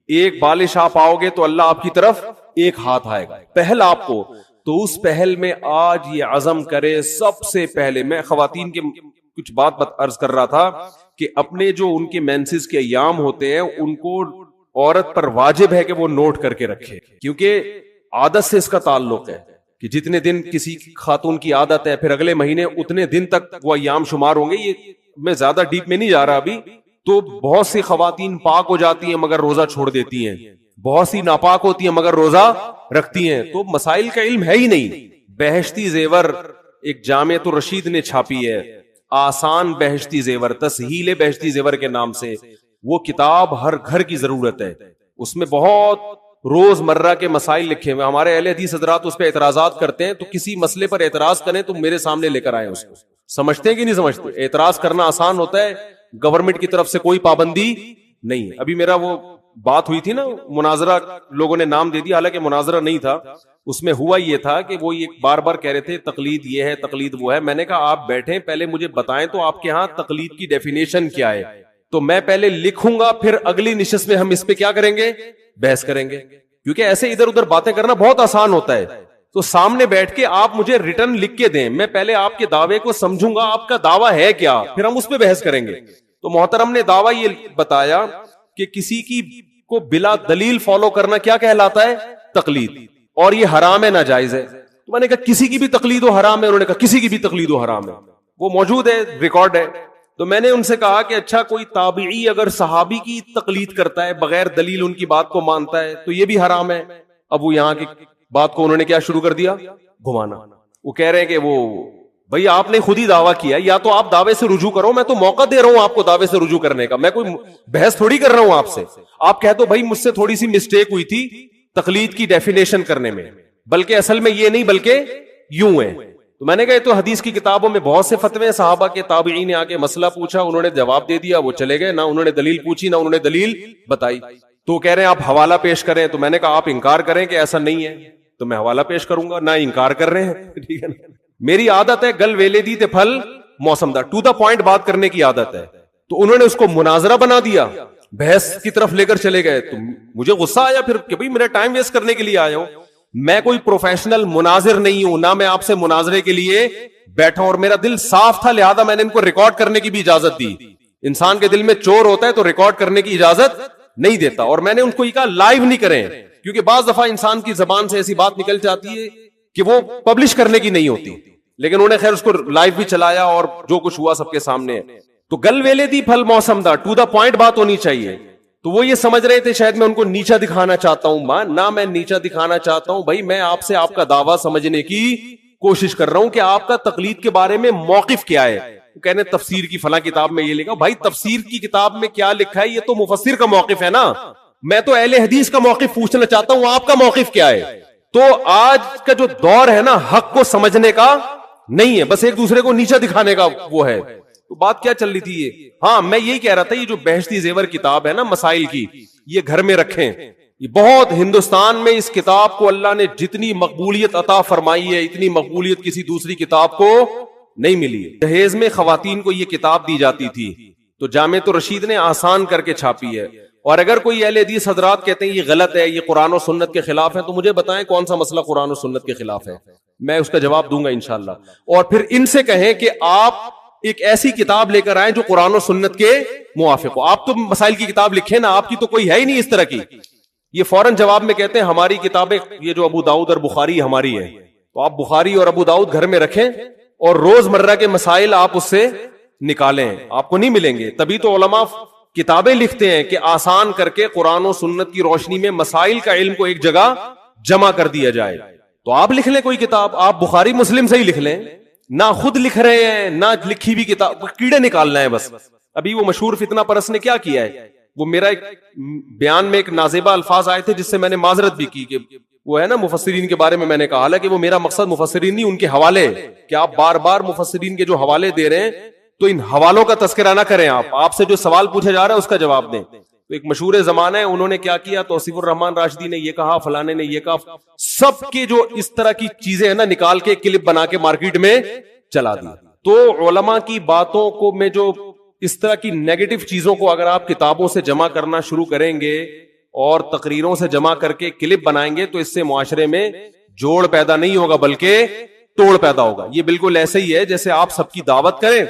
ایک بالش آپ آؤ گے تو اللہ آپ کی طرف ایک ہاتھ آئے گا، پہل آپ کو. تو اس پہل میں آج یہ عزم کرے سب سے پہلے. میں خواتین کے کچھ بات عرض کر رہا تھا کہ اپنے جو ان کے مینسز کے ایام ہوتے ہیں ان کو عورت پر واجب ہے کہ وہ نوٹ کر کے رکھے، کیونکہ عادت سے اس کا تعلق ہے کہ جتنے دن کسی خاتون کی عادت ہے پھر اگلے مہینے اتنے دن تک وہ ایام شمار ہوں گے. یہ میں زیادہ ڈیپ میں نہیں جا رہا ابھی. تو بہت سی خواتین پاک ہو جاتی ہیں مگر روزہ چھوڑ دیتی ہیں، بہت سی ناپاک ہوتی ہیں مگر روزہ رکھتی ہیں. تو مسائل کا علم ہے ہی نہیں. بہشتی زیور ایک جامعۃ الرشید نے چھاپی ہے، آسان بہشتی زیور، تسہیل بہشتی زیور کے نام سے. وہ کتاب ہر گھر کی ضرورت ہے. اس میں بہت روز مرہ کے مسائل لکھے ہوئے. ہمارے اہل حدیث حضرات اس پہ اعتراضات کرتے ہیں، تو کسی مسئلے پر اعتراض کریں تو میرے سامنے لے کر آئیں اس کو. سمجھتے ہیں کہ نہیں سمجھتے؟ اعتراض کرنا آسان ہوتا ہے، گورنمنٹ کی طرف سے کوئی پابندی نہیں. ابھی میرا وہ بات ہوئی تھی نا، مناظرہ لوگوں نے نام دے دیا، حالانکہ مناظرہ نہیں تھا. اس میں ہوا یہ تھا کہ وہ بار بار کہہ رہے تھے تقلید یہ ہے تقلید وہ ہے. میں نے کہا آپ بیٹھیں پہلے مجھے بتائیں تو آپ کے ہاں تقلید کی ڈیفینیشن کیا ہے، تو میں پہلے لکھوں گا، پھر اگلی نشست میں ہم اس پہ کیا کریں گے، بحث کریں گے. کیونکہ ایسے ادھر ادھر باتیں کرنا بہت آسان ہوتا ہے. تو سامنے بیٹھ کے آپ مجھے ریٹرن لکھ کے دیں، میں پہلے آپ کے دعوے کو سمجھوں گا آپ کا دعویٰ ہے کیا، پھر ہم اس پہ بحث کریں گے. تو محترم نے دعویٰ یہ بتایا کہ کسی کی کو بلا دلیل فالو کرنا کیا کہلاتا ہے، تقلید، اور یہ حرام ہے، ناجائز ہے. تو میں نے کہا کسی کی بھی تقلید و حرام ہے؟ انہوں نے کہا کسی کی بھی تقلید و حرام ہے. وہ موجود ہے، ریکارڈ ہے. تو میں نے ان سے کہا کہ اچھا کوئی تابعی اگر صحابی کی تقلید کرتا ہے بغیر دلیل ان کی بات کو مانتا ہے تو یہ بھی حرام ہے. اب وہ یہاں کی بات کو انہوں نے کیا شروع کر دیا، گھمانا. وہ کہہ رہے ہیں کہ وہ بھئی آپ نے خود ہی دعویٰ کیا، یا تو آپ دعوے سے رجوع کرو، میں تو موقع دے رہا ہوں آپ کو دعوے سے رجوع کرنے کا، میں کوئی بحث تھوڑی کر رہا ہوں آپ سے. آپ کہہ دو بھائی مجھ سے تھوڑی سی مسٹیک ہوئی تھی تقلید کی ڈیفینیشن کرنے میں، بلکہ اصل میں یہ نہیں بلکہ یوں ہے. تو میں نے کہا تو حدیث کی کتابوں میں بہت سے فتوے، صحابہ کے تابعین نے آ کے مسئلہ پوچھا، انہوں نے جواب دے دیا، وہ چلے گئے، نہ انہوں نے دلیل پوچھی نہ انہوں نے دلیل بتائی. تو کہہ رہے ہیں آپ حوالہ پیش کریں. تو میں نے کہا آپ انکار کریں کہ ایسا نہیں ہے تو میں حوالہ پیش کروں گا، نہ انکار کر رہے ہیں. ٹھیک ہے نا، میری عادت ہے گل ویلے دی تے پھل موسم دا، ٹو دا پوائنٹ بات کرنے کی عادت ہے. تو انہوں نے اس کو مناظرہ بنا دیا، بحث کی طرف لے کر چلے گئے. تو مجھے غصہ آیا پھر کہ بھئی میرا ٹائم ویسٹ کرنے کے لیے آیا ہوں. میں کوئی پروفیشنل مناظر نہیں ہوں، نہ میں آپ سے مناظرے کے لیے بیٹھا ہوں، اور میرا دل صاف تھا، لہذا میں نے ان کو ریکارڈ کرنے کی بھی اجازت دی. انسان کے دل میں چور ہوتا ہے تو ریکارڈ کرنے کی اجازت نہیں دیتا. اور میں نے ان کو یہ کہا لائیو نہیں کریں، کیونکہ بعض دفعہ انسان کی زبان سے ایسی بات نکل جاتی ہے کہ وہ پبلش کرنے کی نہیں ہوتی. لیکن انہوں نے خیر اس کو لائیو بھی چلایا اور جو کچھ ہوا سب کے سامنے ہے. تو گل ویلے دی پھل موسم دا، ٹو دا پوائنٹ بات ہونی چاہیے. تو وہ یہ سمجھ رہے تھے شاید میں ان کو نیچا دکھانا چاہتا ہوں. نہ میں نیچا دکھانا چاہتا ہوں بھائی، میں آپ سے آپ کا دعویٰ سمجھنے کی کوشش کر رہا ہوں کہ آپ کا تقلید کے بارے میں موقف کیا ہے. کہنے تفسیر کی فلاں کتاب میں یہ لکھا. بھائی تفسیر کی کتاب میں کیا لکھا ہے یہ تو مفسر کا موقف ہے نا. میں تو اہل حدیث کا موقف پوچھنا چاہتا ہوں, آپ کا موقف کیا ہے؟ تو آج کا جو دور ہے نا حق کو سمجھنے کا نہیں ہے, بس ایک دوسرے کو نیچا دکھانے کا وہ ہے. تو بات کیا چل رہی تھی یہ؟ ہاں میں یہی کہہ رہا تھا, یہ جو بہشتی زیور کتاب ہے نا مسائل کی, یہ گھر میں رکھیں. یہ بہت ہندوستان میں اس کتاب کو اللہ نے جتنی مقبولیت عطا فرمائی ہے اتنی مقبولیت کسی دوسری کتاب کو نہیں ملی. جہیز میں خواتین کو یہ کتاب دی جاتی تھی تو جامعۃ الرشید نے آسان کر کے چھاپی ہے. اور اگر کوئی اہل حدیث حضرات کہتے ہیں یہ غلط ہے, یہ قرآن و سنت کے خلاف ہے, تو مجھے بتائیں کون سا مسئلہ قرآن و سنت کے خلاف ہے, میں اس کا جواب دوں گا انشاءاللہ. اور پھر ان سے کہیں کہ آپ ایک ایسی کتاب لے کر آئیں جو قرآن و سنت کے موافق ہو. آپ تو مسائل کی کتاب لکھیں نا, آپ کی تو کوئی ہے ہی نہیں اس طرح کی. یہ فوراً جواب میں کہتے ہیں ہماری کتابیں یہ جو ابو داؤد اور بخاری ہماری ہے, تو آپ بخاری اور ابو داؤد گھر میں رکھیں اور روز مرہ کے مسائل آپ اس سے نکالیں, آپ کو نہیں ملیں گے. تبھی تو علماء کتابیں لکھتے ہیں کہ آسان کر کے قرآن و سنت کی روشنی میں مسائل کا علم کو ایک جگہ جمع کر دیا جائے. تو آپ لکھ لیں کوئی کتاب, آپ بخاری مسلم سے ہی لکھ لیں, نہ خود لکھ رہے ہیں نہ لکھی بھی کتاب, کیڑے نکالنا ہے بس. ابھی وہ مشہور فتنہ پرست نے کیا کیا ہے, وہ میرا ایک بیان میں ایک نازیبہ الفاظ آئے تھے جس سے میں نے معذرت بھی کی کہ وہ ہے نا مفسرین کے بارے میں میں نے کہا, حالانکہ وہ میرا مقصد مفسرین نہیں ان کے حوالے, کہ آپ بار بار مفسرین کے جو حوالے دے رہے ہیں تو ان حوالوں کا تذکرہ نہ کریں, آپ سے جو سوال پوچھا جا رہا ہے اس کا جواب دیں. تو ایک مشہور زمانہ ہے, انہوں نے کیا کیا, توصیف الرحمان راشدی نے یہ کہا, فلانے نے یہ کہا, سب کے جو اس طرح کی چیزیں ہیں نا نکال کے کلپ بنا کے مارکیٹ میں چلا دی. تو علماء کی باتوں کو میں جو اس طرح کی نیگیٹو چیزوں کو اگر آپ کتابوں سے جمع کرنا شروع کریں گے اور تقریروں سے جمع کر کے کلپ بنائیں گے تو اس سے معاشرے میں جوڑ پیدا نہیں ہوگا بلکہ توڑ پیدا ہوگا. یہ بالکل ایسے ہی ہے جیسے آپ سب کی دعوت کریں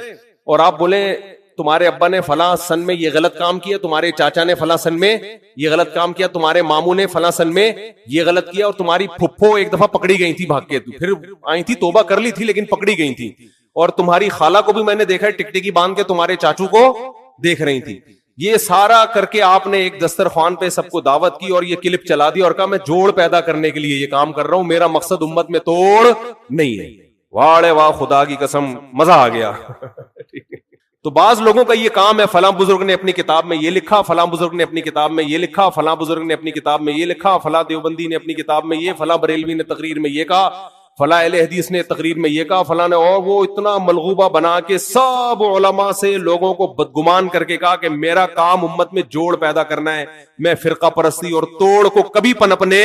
اور آپ بولیں تمہارے ابا نے فلاں سن میں یہ غلط کام کیا, تمہارے چاچا نے فلاں سن میں یہ غلط کام کیا, تمہارے ماموں نے فلاں سن میں یہ غلط کیا, اور تمہاری پھپھو ایک دفعہ پکڑی گئی تھی بھاگ کے, پھر آئی تھی توبہ کر لی تھی لیکن پکڑی گئی تھی, اور تمہاری خالہ کو بھی میں نے دیکھا ٹکٹکی باندھ کے تمہارے چاچو کو دیکھ رہی تھی. یہ سارا کر کے آپ نے ایک دسترخوان پہ سب کو دعوت کی اور یہ کلپ چلا دی اور کہا میں جوڑ پیدا کرنے کے لیے یہ کام کر رہا ہوں, میرا مقصد امت میں توڑ نہیں ہے. واڑے واہ خدا کی قسم مزہ آ گیا. تو بعض لوگوں کا یہ کام ہے, فلاں بزرگ نے اپنی کتاب میں یہ لکھا, فلاں بزرگ نے اپنی کتاب میں یہ لکھا, فلاں بزرگ نے اپنی کتاب میں یہ لکھا, فلاں دیوبندی نے اپنی کتاب میں یہ, فلاں بریلوی نے تقریر میں یہ کہا, فلاں اہل حدیث نے تقریر میں یہ کہا, فلاں نے, اور وہ اتنا ملغوبہ بنا کے سب علماء سے لوگوں کو بدگمان کر کے کہا کہ میرا کام امت میں جوڑ پیدا کرنا ہے, میں فرقہ پرستی اور توڑ کو کبھی پنپنے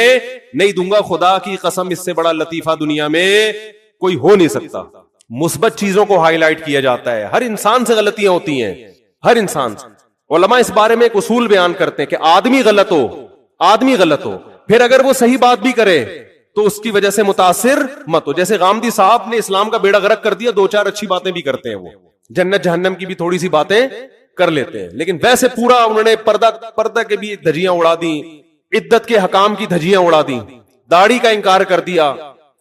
نہیں دوں گا. خدا کی قسم اس سے بڑا لطیفہ دنیا میں کوئی ہو نہیں سکتا. مثبت چیزوں کو ہائی لائٹ کیا جاتا ہے, ہر انسان سے غلطیاں ہوتی ہیں, ہر انسان سے. علماء اس بارے میں ایک اصول بیان کرتے ہیں کہ آدمی غلط ہو, پھر اگر وہ صحیح بات بھی کرے تو اس کی وجہ سے متاثر مت ہو. جیسے غامدی صاحب نے اسلام کا بیڑا غرق کر دیا, دو چار اچھی باتیں بھی کرتے ہیں, وہ جنت جہنم کی بھی تھوڑی سی باتیں کر لیتے ہیں, لیکن ویسے پورا انہوں نے پردہ کے بھی دھجیاں اڑا دی, عدت کے حکام کی دھجیاں اڑا دی, داڑھی کا انکار کر دیا,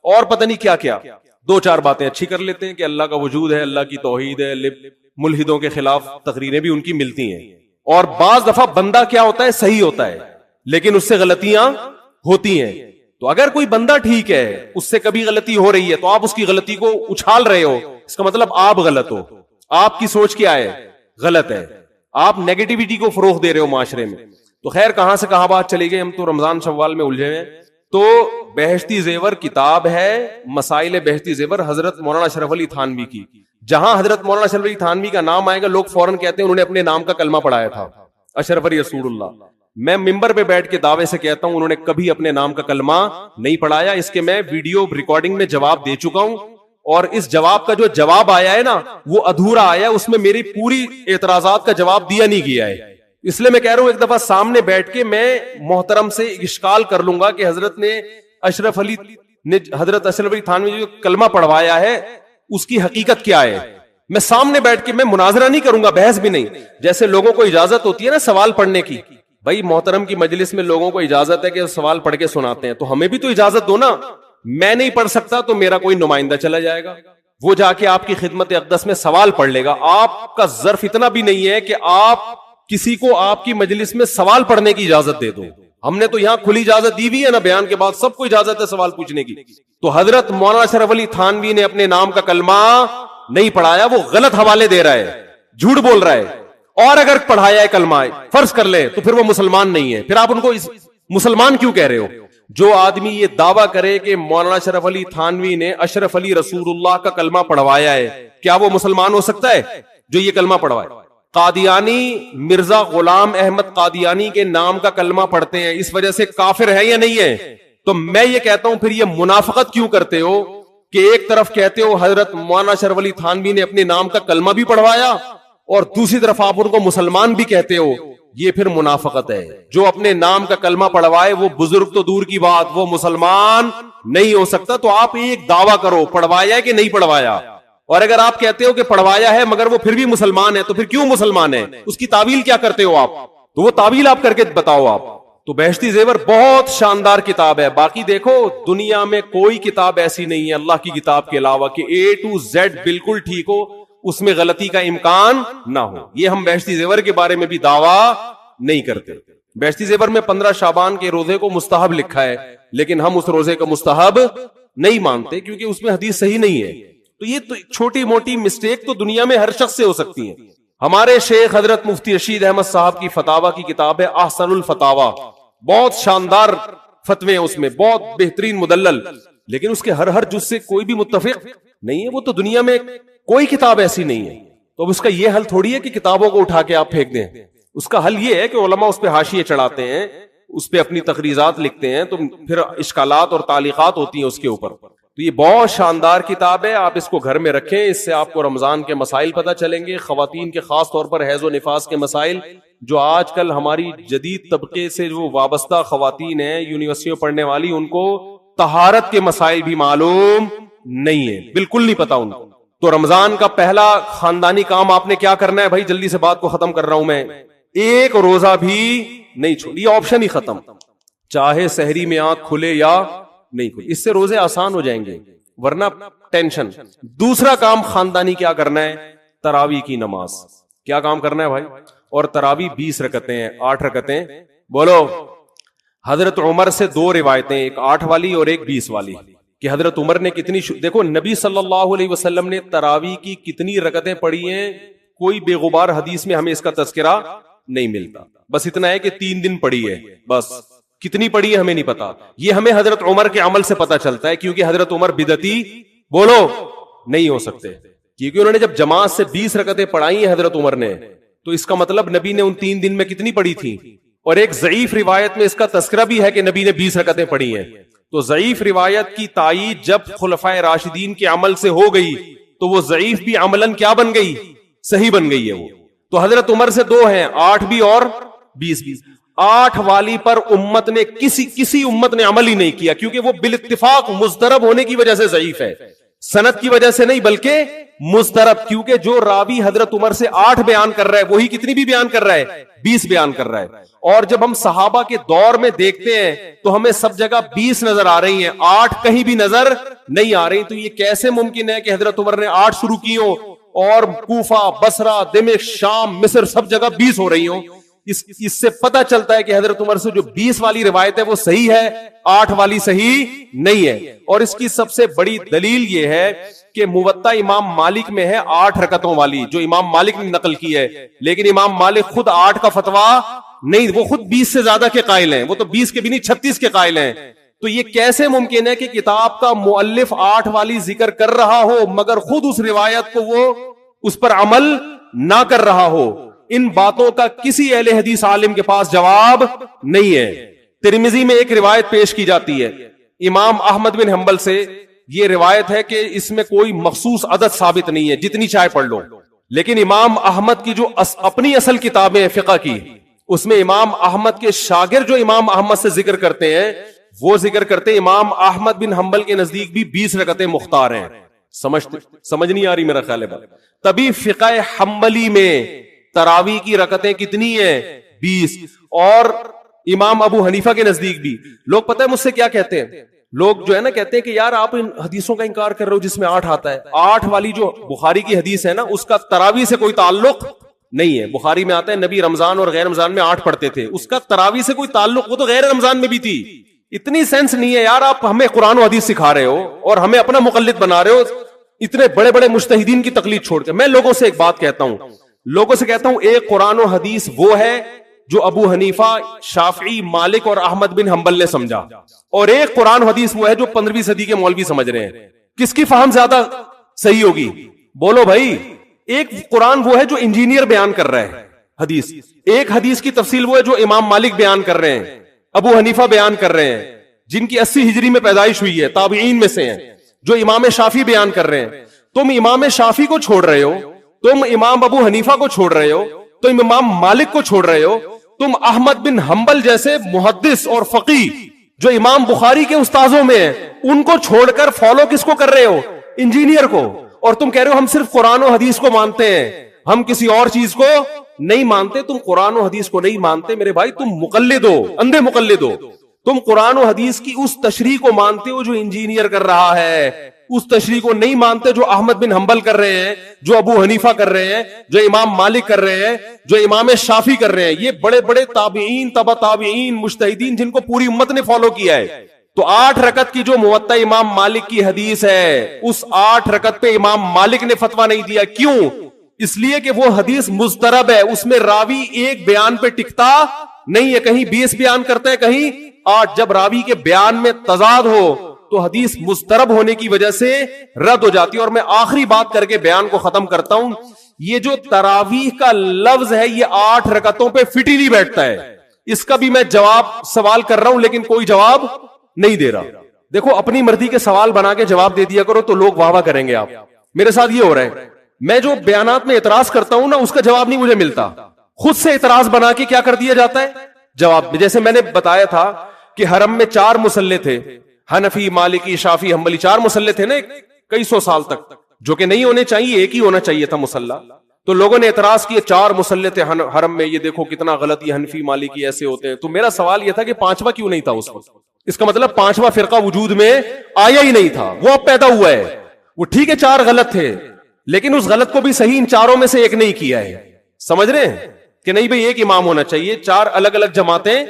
اور پتہ نہیں کیا کیا. دو چار باتیں اچھی کر لیتے ہیں کہ اللہ کا وجود ہے, اللہ کی توحید ہے, ملحدوں کے خلاف تقریریں بھی ان کی ملتی ہیں. اور بعض دفعہ بندہ کیا ہوتا ہے, صحیح ہوتا ہے لیکن اس سے غلطیاں ہوتی ہیں. تو اگر کوئی بندہ ٹھیک ہے, اس سے کبھی غلطی ہو رہی ہے تو آپ اس کی غلطی کو اچھال رہے ہو, اس کا مطلب آپ غلط ہو, آپ کی سوچ کیا ہے, غلط ہے, آپ نیگیٹیوٹی کو فروغ دے رہے ہو معاشرے میں. تو خیر کہاں سے کہاں بات چلی گئی, ہم تو رمضان شوال میں الجھے ہیں. تو بہشتی زیور کتاب ہے, مسائل بہشتی زیور حضرت مولانا اشرف علی تھانوی کی. جہاں حضرت مولانا اشرف علی تھانوی کا نام آئے گا لوگ فوراً کہتے ہیں انہوں نے اپنے نام کا کلمہ پڑھایا تھا, اشرف علی رسول اللہ. میں ممبر پہ بیٹھ کے دعوے سے کہتا ہوں انہوں نے کبھی اپنے نام کا کلمہ نہیں پڑھایا. اس کے میں ویڈیو ریکارڈنگ میں جواب دے چکا ہوں, اور اس جواب کا جو جواب آیا ہے نا وہ ادھورا آیا, اس میں میری پوری اعتراضات کا جواب دیا نہیں گیا ہے. اس لیے میں کہہ رہا ہوں ایک دفعہ سامنے بیٹھ کے میں محترم سے اشکال کر لوں گا کہ حضرت اشرف علی تھانوی جو کلمہ پڑھوایا ہے اس کی حقیقت کیا ہے. میں سامنے بیٹھ کے میں مناظرہ نہیں کروں گا, بحث بھی نہیں. جیسے لوگوں کو اجازت ہوتی ہے نا سوال پڑھنے کی, بھائی محترم کی مجلس میں لوگوں کو اجازت ہے کہ سوال پڑھ کے سناتے ہیں, تو ہمیں بھی تو اجازت دو نا. میں نہیں پڑھ سکتا تو میرا کوئی نمائندہ چلا جائے گا, وہ جا کے آپ کی خدمت اقدس میں سوال پڑھ لے گا. آپ کا ظرف اتنا بھی نہیں ہے کہ آپ کسی کو آپ کی مجلس میں سوال پڑھنے کی اجازت دے دو. ہم نے تو یہاں کھلی اجازت دی ہوئی ہے نا, بیان کے بعد سب کو اجازت ہے سوال پوچھنے کی. تو حضرت مولانا اشرف علی تھانوی نے اپنے نام کا کلمہ نہیں پڑھایا وہ غلط حوالے دے رہا ہے, جھوٹ بول رہا ہے. اور اگر پڑھایا ہے کلمہ فرض کر لے تو پھر وہ مسلمان نہیں ہے, پھر آپ ان کو مسلمان کیوں کہہ رہے ہو؟ جو آدمی یہ دعویٰ کرے کہ مولانا اشرف علی تھانوی نے اشرف علی رسول اللہ کا کلمہ پڑھوایا ہے, کیا وہ مسلمان ہو سکتا ہے جو یہ کلمہ پڑھوائے؟ قادیانی مرزا غلام احمد قادیانی کے نام کا کلمہ پڑھتے ہیں, اس وجہ سے کافر ہے یا نہیں ہے؟ تو میں یہ کہتا ہوں پھر یہ منافقت کیوں کرتے ہو کہ ایک طرف کہتے ہو حضرت مولانا اشرف علی تھانوی نے اپنے نام کا کلمہ بھی پڑھوایا اور دوسری طرف آپ ان کو مسلمان بھی کہتے ہو, یہ پھر منافقت ہے. جو اپنے نام کا کلمہ پڑھوائے وہ بزرگ تو دور کی بات وہ مسلمان نہیں ہو سکتا. تو آپ ایک دعویٰ کرو پڑھوایا ہے کہ نہیں پڑھوایا, اور اگر آپ کہتے ہو کہ پڑھوایا ہے مگر وہ پھر بھی مسلمان ہے تو پھر کیوں مسلمان ہے, اس کی تعویل کیا کرتے ہو آپ؟ تو وہ تعویل آپ کر کے بتاؤ آپ. تو بہشتی زیور بہت شاندار کتاب ہے. باقی دیکھو دنیا میں کوئی کتاب ایسی نہیں ہے اللہ کی کتاب کے علاوہ کہ A to Z بالکل ٹھیک ہو, اس میں غلطی کا امکان نہ ہو. یہ ہم بہشتی زیور کے بارے میں بھی دعویٰ نہیں کرتے. بہشتی زیور میں 15 شعبان کے روزے کو مستحب لکھا ہے, لیکن ہم اس روزے کو مستحب نہیں مانتے کیونکہ اس میں حدیث صحیح نہیں ہے. تو یہ تو چھوٹی موٹی مسٹیک تو دنیا میں ہر شخص سے ہو سکتی ہے. ہمارے شیخ حضرت مفتی رشید احمد صاحب کی فتاوا کی کتاب ہے احسن الفتاوا, بہت شاندار فتوے ہیں اس میں, بہت بہترین مدلل, لیکن اس کے ہر جز سے کوئی بھی متفق نہیں ہے. وہ تو دنیا میں کوئی کتاب ایسی نہیں ہے. تو اب اس کا یہ حل تھوڑی ہے کہ کتابوں کو اٹھا کے آپ پھینک دیں. اس کا حل یہ ہے کہ علماء اس پہ حاشیے چڑھاتے ہیں, اس پہ اپنی تقریضات لکھتے ہیں, تو پھر اشکالات اور تعلیقات ہوتی ہیں اس کے اوپر. تو یہ بہت شاندار کتاب ہے, آپ اس کو گھر میں رکھیں, اس سے آپ کو رمضان کے مسائل پتہ چلیں گے, خواتین کے خاص طور پر حیض و نفاس کے مسائل, جو آج کل ہماری جدید طبقے سے جو وابستہ خواتین ہیں یونیورسٹیوں پڑھنے والی, ان کو طہارت کے مسائل بھی معلوم نہیں ہے, بالکل نہیں پتا ان کو. تو رمضان کا پہلا خاندانی کام آپ نے کیا کرنا ہے بھائی؟ جلدی سے بات کو ختم کر رہا ہوں میں, ایک روزہ بھی نہیں چھوڑ, یہ آپشن ہی ختم, چاہے سحری میں آنکھ کھلے یا نہیں کھلے, اس سے روزے آسان ہو جائیں گے ورنہ ٹینشن. دوسرا کام خاندانی کیا کرنا ہے؟ تراویح کی نماز. کیا کام کرنا ہے بھائی؟ اور تراویح 20 رکعتیں ہیں, 8 رکعتیں. بولو. حضرت عمر سے 2 روایتیں, ایک 8 والی اور ایک 20 والی, کہ حضرت عمر نے کتنی دیکھو نبی صلی اللہ علیہ وسلم نے تراویح کی کتنی رکعتیں پڑھی ہیں, کوئی بے غبار حدیث میں ہمیں اس کا تذکرہ نہیں ملتا. بس اتنا ہے کہ 3 دن پڑھی ہے, بس کتنی پڑھی ہے ہمیں نہیں پتا. یہ ہمیں حضرت عمر کے عمل سے پتا چلتا ہے, کیونکہ حضرت عمر بدعتی بولو نہیں ہو سکتے, کیونکہ انہوں نے جب جماعت سے 20 رکعتیں پڑھائی ہیں حضرت عمر نے, تو اس کا مطلب نبی نے ان 3 دن میں کتنی پڑھی تھی. اور ایک ضعیف روایت میں اس کا تذکرہ بھی ہے کہ نبی نے 20 رکعتیں پڑھی ہیں. تو ضعیف روایت کی تائید جب خلفائے راشدین کے عمل سے ہو گئی تو وہ ضعیف بھی عملاً کیا بن گئی؟ صحیح بن گئی ہے وہ. تو حضرت عمر سے 2 ہیں, 8 بھی اور 20 بھی. 8 والی پر امت نے کسی امت نے عمل ہی نہیں کیا, کیونکہ وہ بالاتفاق مضطرب ہونے کی وجہ سے ضعیف ہے, سند کی وجہ سے نہیں بلکہ مضطرب. کیونکہ جو راوی حضرت عمر سے 8 بیان کر رہا ہے وہی کتنی بھی بیان کر رہا ہے؟ 20 بیان کر رہا ہے. اور جب ہم صحابہ کے دور میں دیکھتے ہیں تو ہمیں سب جگہ 20 نظر آ رہی ہیں, 8 کہیں بھی نظر نہیں آ رہی. تو یہ کیسے ممکن ہے کہ حضرت عمر نے 8 شروع کی ہو اور کوفہ, بصرہ, دمشق, شام, مصر سب جگہ 20 ہو رہی ہوں؟ اس سے پتہ چلتا ہے کہ حضرت عمر سے جو 20 والی روایت ہے وہ صحیح ہے, 8 والی صحیح نہیں ہے. اور اس کی سب سے بڑی دلیل یہ ہے کہ موطا امام مالک میں ہے 8 رکعتوں والی, جو امام مالک نے نقل کی ہے, لیکن امام مالک خود 8 کا فتویٰ نہیں, وہ خود 20 سے زیادہ کے قائل ہیں, وہ تو 20 کے بھی نہیں 36 کے قائل ہیں. تو یہ کیسے ممکن ہے کہ کتاب کا مؤلف 8 والی ذکر کر رہا ہو مگر خود اس روایت کو وہ اس پر عمل نہ کر رہا ہو؟ ان باتوں کا کسی اہل حدیث عالم کے پاس جواب نہیں ہے. ترمذی میں ایک روایت پیش کی جاتی ہے امام احمد بن حنبل سے, یہ روایت ہے کہ اس میں کوئی مخصوص عدد ثابت نہیں ہے, جتنی چاہے پڑھ لو. لیکن امام احمد کی جو اپنی اصل کتابیں فقہ کی, اس میں امام احمد کے شاگرد جو امام احمد سے ذکر کرتے ہیں وہ ذکر کرتے ہیں امام احمد بن حنبل کے نزدیک بھی 20 رکعتیں مختار ہیں. سمجھ نہیں آ رہی میرا خیال ہے. تبھی فقہ حنبلی میں تراویح کی رکعتیں کتنی ہیں؟ 20. اور امام ابو حنیفہ کے نزدیک بھی. لوگ پتہ ہے مجھ سے کیا کہتے ہیں؟ لوگ جو ہے نا کہتے ہیں کہ یار آپ ان حدیثوں کا انکار کر رہے ہو جس میں 8 آتا ہے. 8 والی جو بخاری کی حدیث ہے نا, اس کا تراویح سے کوئی تعلق نہیں ہے. بخاری میں آتا ہے نبی رمضان اور غیر رمضان میں 8 پڑھتے تھے, اس کا تراویح سے کوئی تعلق, وہ تو غیر رمضان میں بھی تھی. اتنی سینس نہیں ہے یار, آپ ہمیں قرآن و حدیث سکھا رہے ہو اور ہمیں اپنا مقلد بنا رہے ہو. اتنے بڑے بڑے مجتہدین کی تقلید چھوڑ کے میں لوگوں سے ایک بات کہتا ہوں, ایک قرآن و حدیث وہ ہے جو ابو حنیفہ, شافعی, مالک اور احمد بن حنبل نے سمجھا, اور ایک قرآن و حدیث وہ ہے جو 15ویں صدی کے مولوی سمجھ رہے ہیں. کس کی فہم زیادہ صحیح ہوگی؟ بولو بھائی. ایک قرآن وہ ہے جو انجینئر بیان کر رہا ہے حدیث, ایک حدیث کی تفصیل وہ ہے جو امام مالک بیان کر رہے ہیں, ابو حنیفہ بیان کر رہے ہیں, جن کی 80 ہجری میں پیدائش ہوئی ہے, تابعین میں سے ہیں, جو امام شافعی بیان کر رہے ہیں. تم امام شافعی کو چھوڑ رہے ہو, تم امام ابو حنیفہ کو چھوڑ رہے ہو, تم امام مالک کو چھوڑ رہے ہو, تم احمد بن حنبل جیسے محدث اور فقی جو امام بخاری کے استاذوں میں ہیں ان کو چھوڑ کر فالو کس کو کر رہے ہو؟ انجینئر کو. اور تم کہہ رہے ہو ہم صرف قرآن و حدیث کو مانتے ہیں, ہم کسی اور چیز کو نہیں مانتے. تم قرآن و حدیث کو نہیں مانتے میرے بھائی, تم مقلد ہو, اندھے مقلد ہو. تم قرآن و حدیث کی اس تشریح کو مانتے ہو جو انجینئر کر رہا ہے, اس تشریح کو نہیں مانتے جو احمد بن حنبل کر رہے ہیں, جو ابو حنیفہ کر رہے ہیں, جو امام مالک کر رہے ہیں, جو امام شافعی کر رہے ہیں. یہ بڑے بڑے تابعین, تبع تابعین, مجتہدین جن کو پوری امت نے فالو کیا ہے. تو 8 رکعت کی جو موطا امام مالک کی حدیث ہے, اس 8 رکعت پہ امام مالک نے فتویٰ نہیں دیا. کیوں؟ اس لیے کہ وہ حدیث مضطرب ہے, اس میں راوی ایک بیان پہ ٹکتا نہیں ہے, کہیں 20 بیان کرتا ہے, کہیں 8. جب راوی کے بیان میں تضاد ہو تو حدیث مضطرب ہونے کی وجہ سے رد ہو جاتی ہے. اور میں آخری بات کر کے بیان کو ختم کرتا ہوں, یہ جو تراویح کا لفظ ہے یہ 8 رکعتوں پہ فٹ ہی نہیں بیٹھتا ہے. اس کا بھی میں جواب سوال کر رہا ہوں لیکن کوئی جواب نہیں دے رہا. دیکھو اپنی مرضی کے سوال بنا کے جواب دے دیا کرو تو لوگ واہ واہ کریں گے. آپ میرے ساتھ یہ ہو رہا ہے, میں جو بیانات میں اعتراض کرتا ہوں نا اس کا جواب نہیں مجھے ملتا, خود سے اعتراض بنا کے کیا کر دیا جاتا ہے جواب. جیسے میں نے بتایا تھا کہ حرم میں 4 مصلے تھے, حنفی, مالکی, شافعی, حنبلی, 4 مصلے تھے نا کئی سو سال تک, جو کہ نہیں ہونے چاہیے, ایک ہی ہونا چاہیے تھا مصلہ. تو لوگوں نے اعتراض کیے 4 مصلے تھے حرم میں, یہ دیکھو کتنا غلط, یہ حنفی مالکی ایسے ہوتے ہیں. تو میرا سوال یہ تھا کہ 5واں کیوں نہیں تھا اس وقت؟ اس کا مطلب 5واں فرقہ وجود میں آیا ہی نہیں تھا, وہ اب پیدا ہوا ہے. وہ ٹھیک ہے 4 غلط تھے لیکن اس غلط کو بھی صحیح ان 4 میں سے ایک نہیں کیا ہے. سمجھ رہے ہیں کہ نہیں بھئی ایک امام ہونا چاہیے, 4 الگ الگ جماعتیں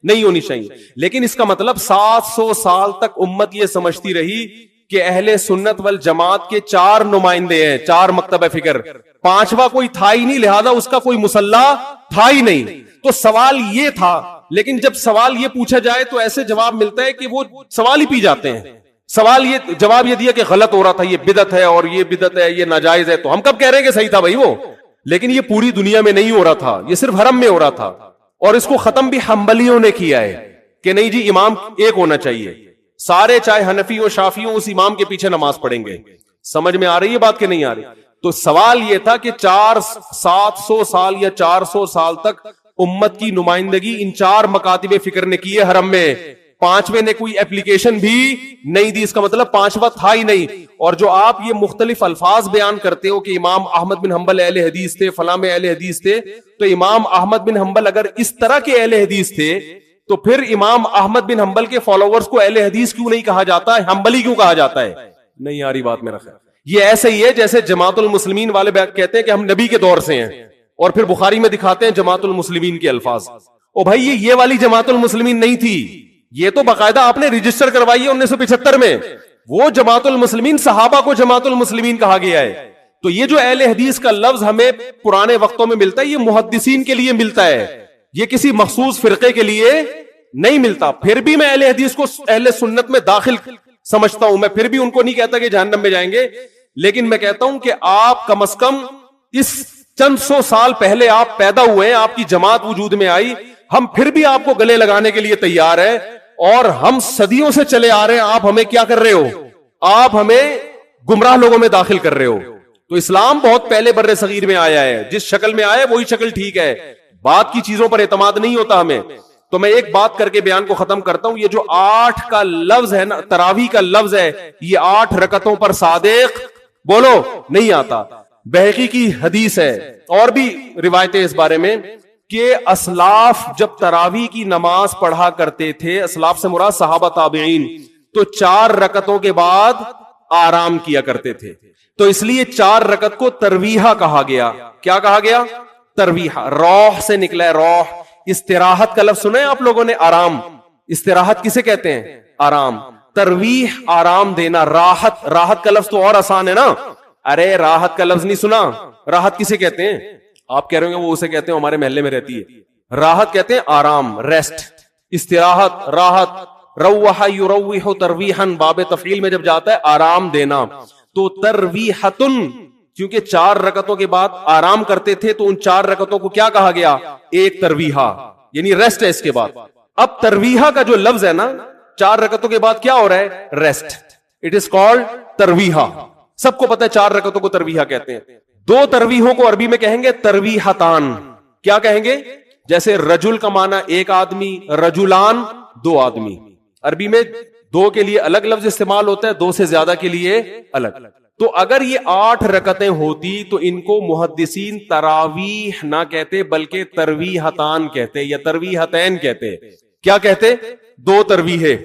نہیں ہونی چاہیے. لیکن اس کا مطلب 700 سال تک امت یہ سمجھتی رہی کہ اہل سنت والجماعت کے 4 نمائندے ہیں, 4 مکتب فکر, 5واں کوئی تھا ہی نہیں, لہذا اس کا کوئی مصلہ تھا ہی نہیں. تو سوال یہ تھا, لیکن جب سوال یہ پوچھا جائے تو ایسے جواب ملتا ہے کہ وہ سوال ہی پی جاتے ہیں. سوال یہ جواب یہ دیا کہ غلط ہو رہا تھا, یہ بدعت ہے, اور یہ بدعت ہے, یہ ناجائز ہے. تو ہم کب کہہ رہے ہیں کہ صحیح تھا بھائی وہ, لیکن یہ پوری دنیا میں نہیں ہو رہا تھا, یہ صرف حرم میں ہو رہا تھا. اور اس کو ختم بھی حنبلیوں نے کیا ہے کہ نہیں جی امام ایک ہونا چاہیے, سارے چاہے حنفی ہو شافعی ہو اس امام کے پیچھے نماز پڑھیں گے. سمجھ میں آ رہی ہے بات کہ نہیں آ رہی؟ تو سوال یہ تھا کہ 700 سال یا 400 سال تک امت کی نمائندگی ان 4 مکاتب فکر نے کی ہے حرم میں, 5ویں نے کوئی اپلیکیشن بھی نہیں دی. اس کا مطلب 5واں تھا ہی نہیں. اور جو آپ یہ مختلف الفاظ بیان کرتے ہو کہ امام احمد بن حنبل اہل حدیث تھے, فلاں میں اہل حدیث تھے, تو امام احمد بن حنبل اگر اس طرح کے اہل حدیث تھے تو پھر امام احمد بن حنبل کے فالوورز کو اہل حدیث کیوں نہیں کہا جاتا ہے, حنبلی کیوں کہا جاتا ہے؟ نہیں آ رہی بات میرا خیال. یہ ایسے ہی ہے جیسے جماعت المسلمین والے کہتے ہیں کہ ہم نبی کے دور سے ہیں, اور پھر بخاری میں دکھاتے ہیں جماعت المسلمین کے الفاظ. او بھائی یہ والی جماعت المسلمین نہیں تھی, یہ تو باقاعدہ آپ نے رجسٹر کروائی ہے 1975 میں. وہ جماعت المسلمین صحابہ کو جماعت المسلمین کہا گیا ہے. تو یہ جو اہل حدیث کا لفظ ہمیں پرانے وقتوں میں ملتا ہے یہ محدثین کے لیے ملتا ہے, یہ کسی مخصوص فرقے کے لیے نہیں ملتا. پھر بھی میں اہل حدیث کو اہل سنت میں داخل سمجھتا ہوں, میں پھر بھی ان کو نہیں کہتا کہ جہنم میں جائیں گے, لیکن میں کہتا ہوں کہ آپ کم از کم اس چند 100 سال پہلے آپ پیدا ہوئے ہیں, آپ کی جماعت وجود میں آئی, ہم پھر بھی آپ کو گلے لگانے کے لیے تیار ہیں, اور ہم صدیوں سے چلے آ رہے ہیں. آپ ہمیں کیا کر رہے ہو؟ آپ ہمیں گمراہ لوگوں میں داخل کر رہے ہو. تو اسلام بہت پہلے بر صغیر میں آیا ہے, جس شکل میں آیا وہی شکل ٹھیک ہے, بات کی چیزوں پر اعتماد نہیں ہوتا ہمیں. تو میں ایک بات کر کے بیان کو ختم کرتا ہوں, یہ جو 8 کا لفظ ہے نا, تراویح کا لفظ ہے, یہ 8 رکعتوں پر صادق بولو نہیں آتا. بہقی کی حدیث ہے اور بھی روایتیں اس بارے میں کہ اسلاف جب تراویح کی نماز پڑھا کرتے تھے, اسلاف سے مراد صحابہ تابعین, تو 4 رکعتوں کے بعد آرام کیا کرتے تھے. تو اس لیے 4 رکعت کو ترویحہ کہا گیا. کیا کہا گیا؟ ترویحہ. روح سے نکلا ہے, روح. استراحت کا لفظ سنا ہے آپ لوگوں نے؟ آرام. استراحت کسے کہتے ہیں؟ آرام. ترویح آرام دینا. راحت, راحت کا لفظ تو اور آسان ہے نا. ارے راحت کا لفظ نہیں سنا؟ راحت کسے کہتے ہیں؟ آپ کہہ رہے ہوں وہ اسے کہتے ہیں ہمارے محلے میں رہتی ہے. راحت کہتے ہیں آرام, ریسٹ, استراحت, راحت. روح یروح ترویحا, باب تفعیل میں جب جاتا ہے آرام دینا. تو ترویحتن, کیونکہ 4 رکعتوں کے بعد آرام کرتے تھے تو ان 4 رکعتوں کو کیا کہا گیا؟ ایک ترویحہ, یعنی ریسٹ ہے اس کے بعد. اب ترویحہ کا جو لفظ ہے نا, 4 رکعتوں کے بعد کیا ہو رہا ہے؟ ریسٹ. اٹ از کالڈ ترویحہ. سب کو پتہ ہے 4 رکعتوں کو ترویحہ کہتے ہیں. 2 ترویحوں کو عربی میں کہیں گے ترویحتان. کیا کہیں گے؟ جیسے رجل کا معنی ایک آدمی, رجلان 2 آدمی. عربی میں 2 کے لیے الگ لفظ استعمال ہوتا ہے, 2 سے زیادہ کے لیے الگ. تو اگر یہ 8 رکعتیں ہوتی تو ان کو محدثین تراویح نہ کہتے بلکہ ترویحتان کہتے یا ترویحتین کہتے. کیا کہتے؟ 2 ترویحیں,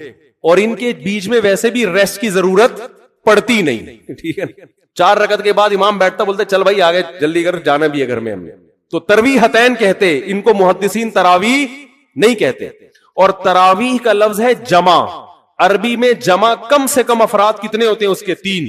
اور ان کے بیچ میں ویسے بھی ریسٹ کی ضرورت پڑتی نہیں. ٹھیک ہے, 4 رکعت کے بعد امام بیٹھتا بولتے چل بھائی آگے جلدی کر, جانا بھی ہے گھر میں ہم نے. تو ترویحتین کہتے, ان کو محدثین تراویح نہیں کہتے. اور تراویح کا لفظ ہے جمع. عربی میں جمع کم سے کم افراد کتنے ہوتے ہیں اس کے؟ 3.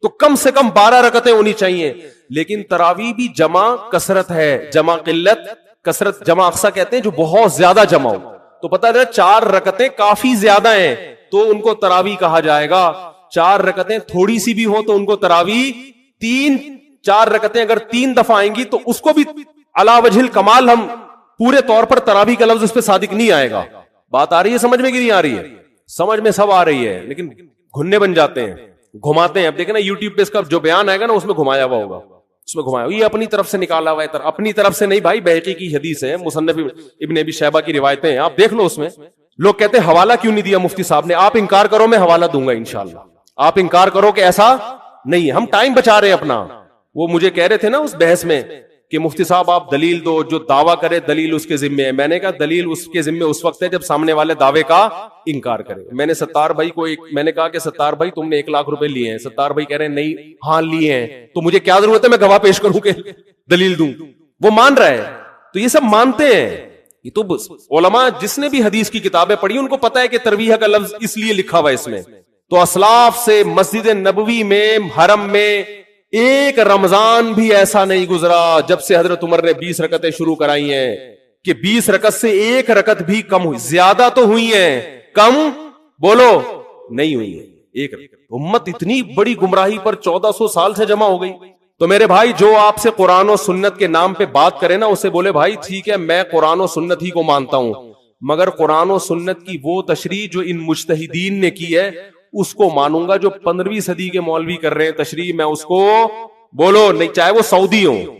تو کم سے کم 12 رکعتیں ہونی چاہیے. لیکن تراویح بھی جمع کثرت ہے, جمع قلت کثرت. جمع اقصا کہتے ہیں جو بہت زیادہ جمع ہو. تو پتہ ہے 4 رکعتیں کافی زیادہ ہیں تو ان کو تراویح کہا جائے گا. 4 رکعتیں تھوڑی سی بھی ہو تو ان کو تراویح. 4 رکعتیں اگر 3 دفعہ آئیں گی تو اس کو بھی علی وجہ الکمال ہم پورے طور پر تراویح کا لفظ اس پہ صادق نہیں آئے گا. بات آ رہی ہے سمجھ میں کہ نہیں آ رہی ہے؟ سمجھ میں سب آ رہی ہے, لیکن گھننے بن جاتے ہیں, گھماتے ہیں. اب دیکھیں نا یوٹیوب پہ اس کا جو بیان آئے گا نا اس میں گھمایا ہوا ہوگا, اس میں گھمایا یہ اپنی طرف سے نکالا ہوا ہے. اپنی طرف سے نہیں بھائی, بیہقی کی حدیث ہے, مصنف ابن ابی شیبہ کی روایتیں ہیں, آپ دیکھ لو. اس میں لوگ کہتے ہیں حوالہ کیوں نہیں دیا مفتی صاحب نے. آپ انکار کرو میں حوالہ دوں گا انشاءاللہ. آپ انکار کرو کہ ایسا نہیں ہے, ہم ٹائم بچا رہے ہیں اپنا. وہ مجھے کہہ رہے تھے نا اس بحث میں کہ مفتی صاحب آپ دلیل دو, جو دعویٰ کرے دلیل اس کے ذمے ہے. میں نے کہا دلیل اس کے ذمے اس وقت ہے جب سامنے والے دعوے کا انکار کرے. میں نے ستار بھائی کو میں نے کہا کہ ستار بھائی تم نے 1 لاکھ روپے لیے ہیں. ستار بھائی کہہ رہے ہیں نہیں, ہاں لیے ہیں. تو مجھے کیا ضرورت ہے میں گواہ پیش کروں کہ دلیل دوں؟ وہ مان رہا ہے. تو یہ سب مانتے ہیں. یہ تو علماء جس نے بھی حدیث کی کتابیں پڑھی ان کو پتا ہے کہ ترویح کا لفظ اس لیے لکھا ہوا ہے اس میں. تو اسلاف سے مسجد نبوی میں, حرم میں ایک رمضان بھی ایسا نہیں گزرا جب سے حضرت عمر نے 20 رکعتیں شروع کرائی ہیں کہ 20 رکعت سے 1 رکعت بھی کم ہوئی. زیادہ تو ہوئی ہیں, کم بولو نہیں ہوئی ہے 1 رکعت. امت اتنی بڑی گمراہی پر 1400 سال سے جمع ہو گئی. تو میرے بھائی جو آپ سے قرآن و سنت کے نام پہ بات کرے نا, اسے بولے بھائی ٹھیک ہے میں قرآن و سنت ہی کو مانتا ہوں, مگر قرآن و سنت کی وہ تشریح جو ان مجتہدین نے کی ہے اس کو مانوں گا. جو 15ویں صدی کے مولوی کر رہے ہیں تشریح, میں اس کو بولو نہیں, چاہے وہ سعودی ہوں.